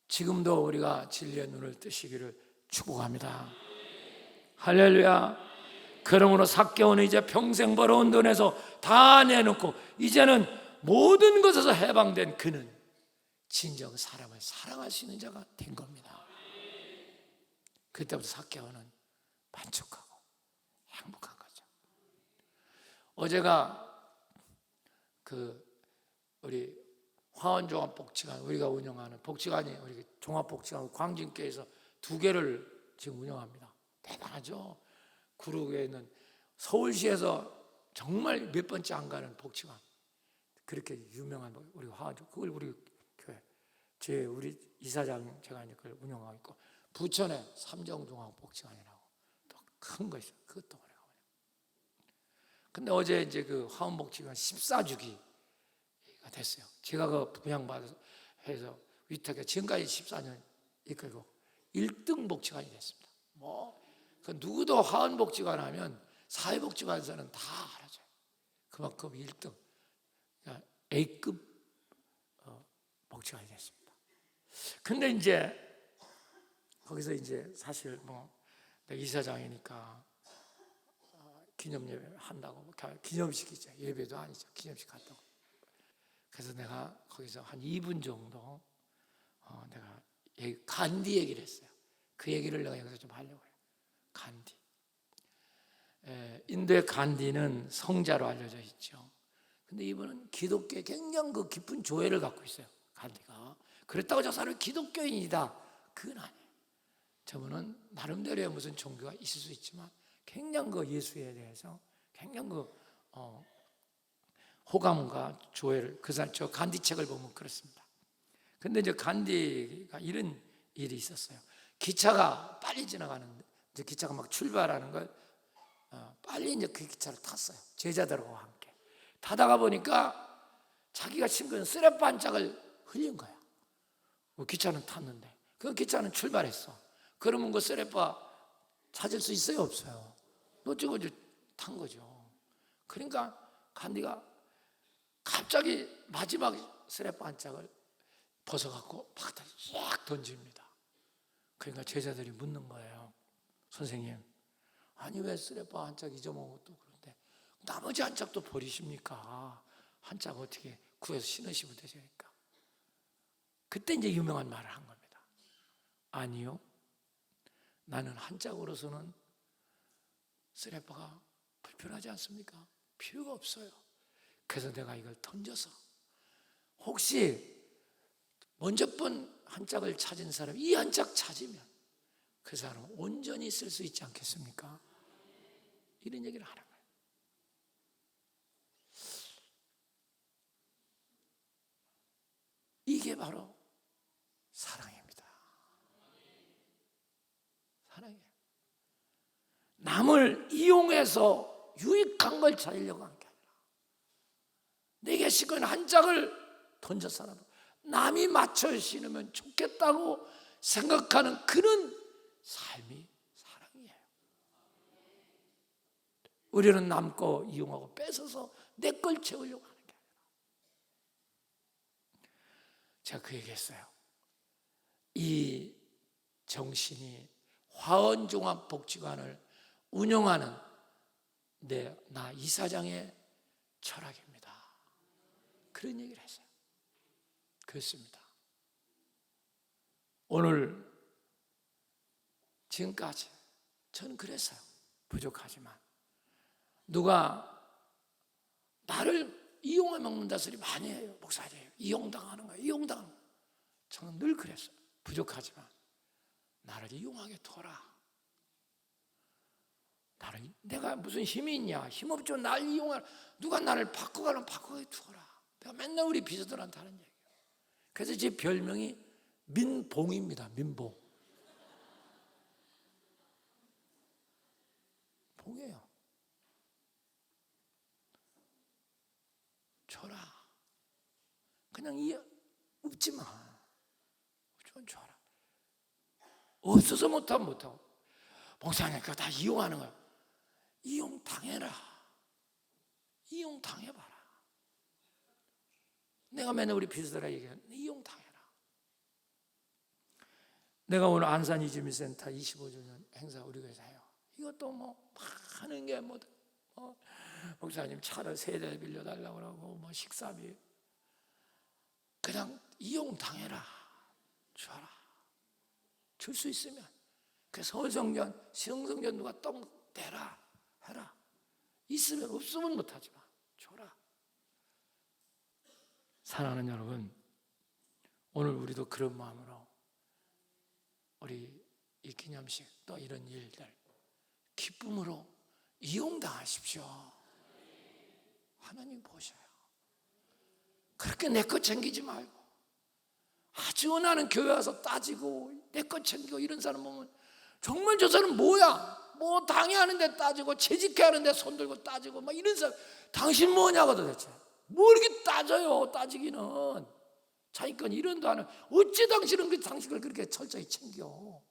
지금도 우리가 진리의 눈을 뜨시기를 축복합니다. 할렐루야. 그러므로 삭개오는 이제 평생 벌어온 돈에서 다 내놓고 이제는 모든 것에서 해방된 그는 진정 사람을 사랑할 수 있는 자가 된 겁니다. 그때부터 삭개오는 만족하고 행복한 거죠. 어제가 우리 화원종합복지관, 우리가 운영하는 복지관이 우리 종합복지관 광진교회에서 2개를 지금 운영합니다. 대단하죠. 구로구에 있는 서울시에서 정말 몇 번째 안 가는 복지관, 그렇게 유명한 우리 화원종, 그걸 우리 교회 우리 이사장 제가 이제 그걸 운영하고 있고, 부천에 삼정종합복지관이라고 또 큰 거 있어요. 그것도 우리가 운영. 근데 어제 이제 그 화원복지관 14주기가 됐어요. 제가 그 부양받아서 해서 위탁에 지금까지 14년 이끌고 1등 복지관이 됐습니다. 그 누구도 화원복지관 하면 사회복지관에서는 다 알아줘요. 그만큼 1등, 그러니까 A급 복지관이 됐습니다. 근데 이제 거기서 이제 사실 내가 이사장이니까 기념예배 한다고 기념식이죠. 예배도 아니죠. 기념식 한다고. 그래서 내가 거기서 한 2분 정도 내가 간디 얘기를 했어요. 그 얘기를 내가 여기서 좀 하려고 해요. 간디. 인도의 간디는 성자로 알려져 있죠. 근데 이분은 기독교에 굉장히 그 깊은 조예를 갖고 있어요. 간디가. 그렇다고 저 사람이 기독교인이다, 그건 아니에요. 저분은 나름대로의 무슨 종교가 있을 수 있지만 굉장히 그 예수에 대해서 굉장히 그 호감과 조예를, 저 간디 책을 보면 그렇습니다. 근데 이제 간디가 이런 일이 있었어요. 기차가 빨리 지나가는데 이제 기차가 막 출발하는 걸 빨리 이제 그 기차를 탔어요. 제자들하고 함께 타다가 보니까 자기가 신은 쓰레 반짝을 흘린 거야. 기차는 탔는데 그 기차는 출발했어. 그러면 그 쓰레빠 찾을 수 있어요, 없어요? 놓치고 이제 탄 거죠. 그러니까 간디가 갑자기 마지막 쓰레빠 반짝을 벗어갖고 바닥에 쫙 던집니다. 그러니까 제자들이 묻는 거예요. 선생님, 아니 왜 쓰레빠 한 짝 잊어먹고 또 그런데 나머지 한 짝도 버리십니까? 한 짝 어떻게 구해서 신으시면 되니까. 그때 이제 유명한 말을 한 겁니다. 아니요, 나는 한 짝으로서는 쓰레빠가 불편하지 않습니까? 필요가 없어요. 그래서 내가 이걸 던져서 혹시 먼저 번 한 짝을 찾은 사람이 이 한 짝 찾으면 그 사람은 온전히 쓸 수 있지 않겠습니까? 이런 얘기를 하는 거예요. 이게 바로 사랑입니다. 사랑이에요. 남을 이용해서 유익한 걸 찾으려고 하는 게 아니라 내게 싣고 있는 한 짝을 던져서라도 남이 맞춰 신으면 좋겠다고 생각하는 그런 삶이 사랑이에요. 우리는 남 거 이용하고 뺏어서 내 걸 채우려고 하는 게 아니라, 제가 그 얘기했어요. 이 정신이 화원종합복지관을 운영하는 나 이사장의 철학입니다. 그런 얘기를 했어요. 그렇습니다. 오늘 지금까지 저는 그랬어요. 부족하지만 누가 나를 이용해 먹는다 소리 많이 해요. 목사님 이용당하는 거예요. 이용당하는 거예요. 저는 늘 그랬어요. 부족하지만 나를 이용하게 둬라. 내가 무슨 힘이 있냐? 힘없죠. 날 이용하라. 누가 나를 바꿔가면 바꿔게 두어라. 내가 맨날 우리 비서들한테 하는 얘기예요. 그래서 제 별명이 민봉입니다. 민봉. 봉이에요. 줘라. 그냥 없지 마. 좀 줘라. 없어서 못하면 못하고. 목사님 그거 다 이용하는 거야. 이용당해라. 이용당해봐라. 내가 맨날 우리 비서들에게 얘기해. 이용당해라. 내가 오늘 안산 이주민센터 25주년 행사 우리 교회에서 해요. 이것도 뭐 하는 게 목사님 차를 3대 빌려달라고 그러고 식사비. 그냥 이용당해라. 줘라. 줄 수 있으면. 그 서울성전, 시흥성전 누가 똥 대라 해라. 있으면 없으면 못하지만 줘라. 사랑하는 여러분, 오늘 우리도 그런 마음으로 우리 이 기념식 또 이런 일들 기쁨으로 이용당하십시오. 하나님 보셔요. 그렇게 내 것 챙기지 말고 아주 원하는 교회 와서 따지고 내 것 챙기고 이런 사람 보면 정말 저 사람 뭐야? 뭐 당해하는데 따지고 채직해하는데 손들고 따지고 막 이런 사람. 당신 뭐냐고 도대체. 뭐 이렇게 따져요. 따지기는 자기 건 이런도 안 해. 어찌 당신은 그 당신을 그렇게 철저히 챙겨.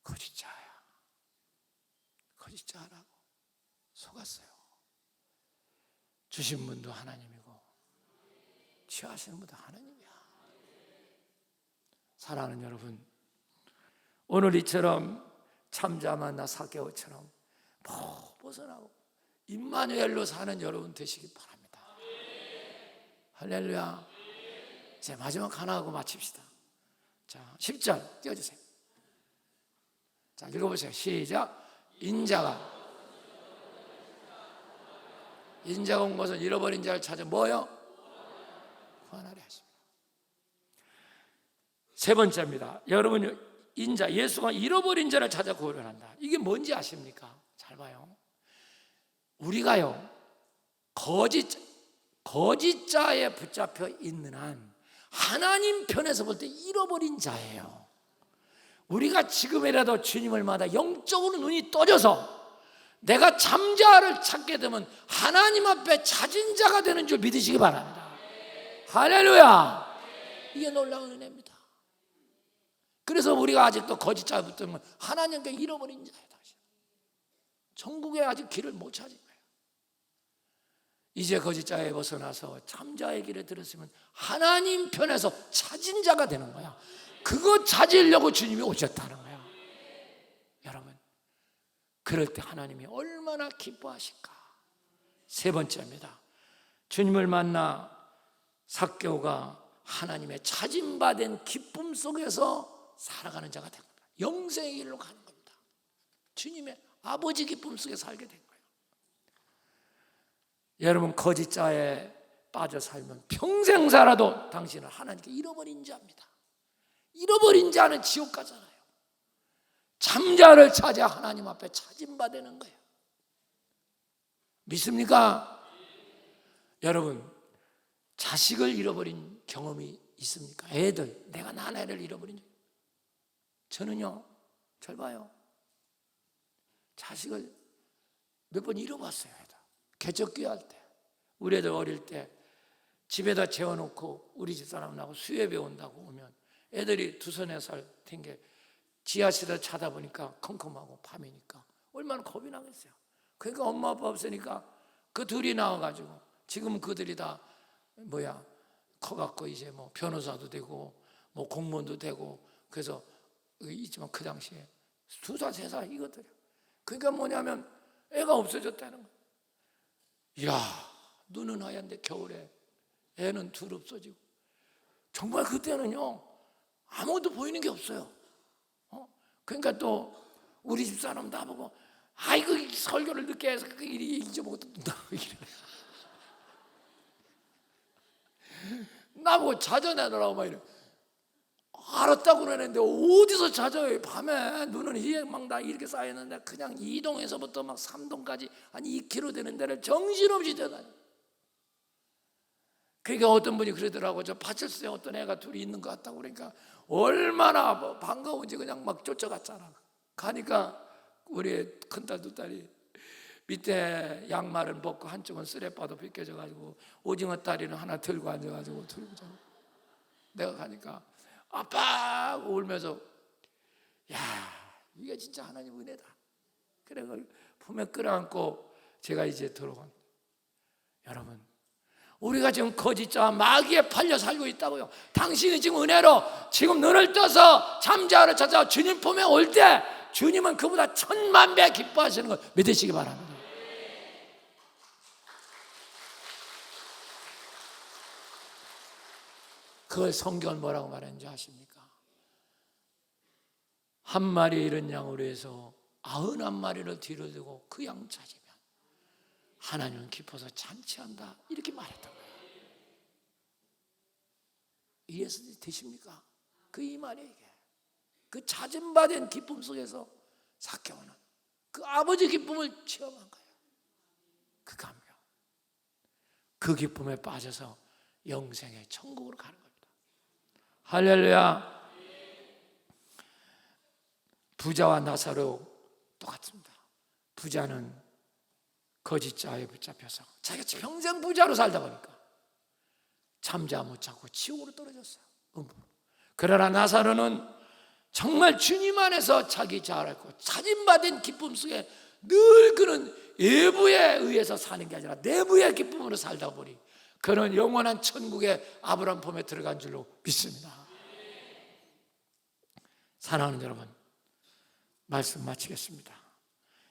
거짓자야. 거짓자라고 속았어요. 주신 분도 하나님이고 취하시는 분도 하나님이야. 사랑하는 여러분, 오늘 이처럼 참자만나 사개오처럼 벗어나고 임마누엘로 사는 여러분 되시기 바랍니다. 할렐루야. 이제 마지막 하나 하고 마칩시다. 자, 10절 띄워주세요. 자, 읽어보세요. 시작. 인자가 온 것은 잃어버린 자를 찾아 뭐요? 구원하려 하십니다. 세 번째입니다. 여러분, 인자, 예수가 잃어버린 자를 찾아 구원한다. 이게 뭔지 아십니까? 잘 봐요. 우리가요, 거짓자에 붙잡혀 있는 한 하나님 편에서 볼 때 잃어버린 자예요. 우리가 지금이라도 주님을 만나 영적으로 눈이 떠져서 내가 잠자를 찾게 되면 하나님 앞에 찾은 자가 되는 줄 믿으시기 바랍니다. 할렐루야. 이게 놀라운 은혜입니다. 그래서 우리가 아직도 거짓자에 붙으면 하나님께 잃어버린 자예요. 천국에 아직 길을 못 찾은 거예요. 이제 거짓자에 벗어나서 참자의 길에 들었으면 하나님 편에서 찾은 자가 되는 거야. 그거 찾으려고 주님이 오셨다는 거야. 여러분, 그럴 때 하나님이 얼마나 기뻐하실까. 세 번째입니다. 주님을 만나 삭개오가 하나님의 찾임받은 기쁨 속에서 살아가는 자가 된 겁니다. 영생의 길로 가는 겁니다. 주님의 아버지 기쁨 속에 살게 된 거예요. 여러분, 거짓자에 빠져 살면 평생 살아도 당신은 하나님께 잃어버린 자입니다. 잃어버린 자는 지옥 가잖아요. 참자를 찾아 하나님 앞에 찾임받는 거예요. 믿습니까? 여러분, 자식을 잃어버린 경험이 있습니까? 애들, 내가 난 애를 잃어버린 적. 저는요, 잘 봐요. 자식을 몇 번 잃어봤어요. 개척교회 할 때, 우리 애들 어릴 때 집에다 재워놓고 우리 집사람하고 수협에 온다고 오면 애들이 2-3살 된 게 지하실에 자다 보니까 컴컴하고 밤이니까 얼마나 겁이 나겠어요. 그러니까 엄마 아빠 없으니까 그 둘이 나와가지고 지금 그들이 다 커갖고 이제 뭐 변호사도 되고 뭐 공무원도 되고 그래서 있지만 그 당시에 2살 3살 이것들이야. 그러니까 뭐냐면 애가 없어졌다는 거야. 이야, 눈은 하얀데 겨울에 애는 둘 없어지고 정말 그때는요 아무것도 보이는 게 없어요. 그러니까 또 우리 집사람 나보고 아이고 설교를 늦게 해서 그 일이 잊어먹었다 이래. 나보고 자전해더라고 막 이래. 알았다고 그러는데 어디서 찾아요? 밤에 눈은 막 다 이렇게 쌓였는데 그냥 2동에서부터 막 3동까지 한 2km 되는 데를 정신없이 되다니. 그러니까 어떤 분이 그러더라고. 저 파출소에 어떤 애가 둘이 있는 것 같다고. 그러니까 얼마나 반가운지 그냥 막 쫓아갔잖아. 가니까 우리 큰딸 2딸이 밑에 양말을 벗고 한쪽은 쓰레빠도 벗겨져가지고 오징어 다리는 하나 들고 앉아가지고 들고 자고. 내가 가니까 아빠 울면서 야 이게 진짜 하나님 은혜다. 그래 품에 끌어안고 제가 이제 들어간. 여러분 우리가 지금 거짓자와 마귀에 팔려 살고 있다고요. 당신이 지금 은혜로 지금 눈을 떠서 잠자러 찾아 주님 품에 올 때 주님은 그보다 1000만배 기뻐하시는 걸 믿으시기 바랍니다. 그걸 성경은 뭐라고 말하는지 아십니까? 한 마리 잃은 양을 위해서 99마리를 뒤로 두고 그 양 찾으면 하나님은 기뻐서 잔치한다 이렇게 말했던 거예요. 이해서 되십니까? 그 이 말이에요. 이게 그 찾음받은 기쁨 속에서 삭개오는 그 아버지 기쁨을 체험한 거예요. 그 감격, 그 기쁨에 빠져서 영생의 천국으로 가는 겁니다. 할렐루야. 부자와 나사로 똑같습니다. 부자는 거짓자에 붙잡혀서 자기가 평생 부자로 살다 보니까 잠자 못 자고 지옥으로 떨어졌어요. 그러나 나사로는 정말 주님 안에서 자기 자아를 찾음받은 기쁨 속에 늘 그는 외부에 의해서 사는 게 아니라 내부의 기쁨으로 살다 보니 그는 영원한 천국의 아브라함 품에 들어간 줄로 믿습니다. 사랑하는 여러분, 말씀 마치겠습니다.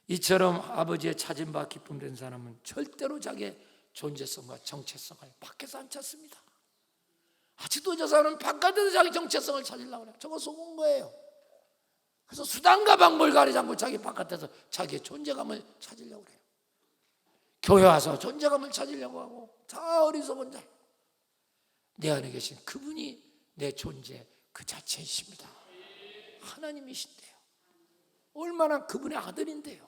이처럼 아버지의 찾음바 기쁨 된 사람은 절대로 자기의 존재성과 정체성을 밖에서 안 찾습니다. 아직도 저 사람은 바깥에서 자기 정체성을 찾으려고 해요. 저거 속은 거예요. 그래서 수단과 방법을 가리지 않고 자기 바깥에서 자기의 존재감을 찾으려고 해요. 교회 와서 존재감을 찾으려고 하고 다 어리석은 자. 내 안에 계신 그분이 내 존재 그 자체이십니다. 하나님이신데요. 얼마나 그분의 아들인데요.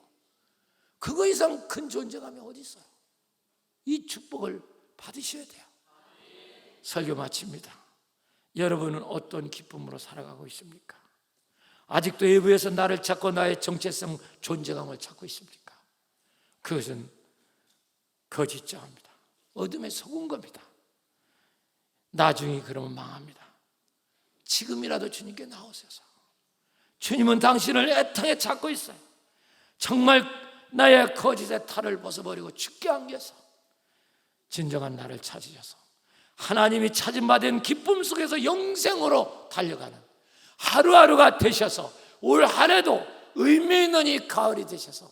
그거 이상 큰 존재감이 어디 있어요? 이 축복을 받으셔야 돼요. 설교 마칩니다. 여러분은 어떤 기쁨으로 살아가고 있습니까? 아직도 외부에서 나를 찾고 나의 정체성, 존재감을 찾고 있습니까? 그것은 거짓자입니다. 어둠에 속은 겁니다. 나중에 그러면 망합니다. 지금이라도 주님께 나오셔서 주님은 당신을 애타게 찾고 있어요. 정말 나의 거짓의 탈을 벗어버리고 죽게 안겨서 진정한 나를 찾으셔서 하나님이 찾음받은 기쁨 속에서 영생으로 달려가는 하루하루가 되셔서 올 한 해도 의미 있는 이 가을이 되셔서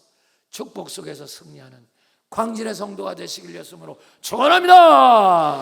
축복 속에서 승리하는 광진의 성도가 되시길 예수님으로 축원합니다.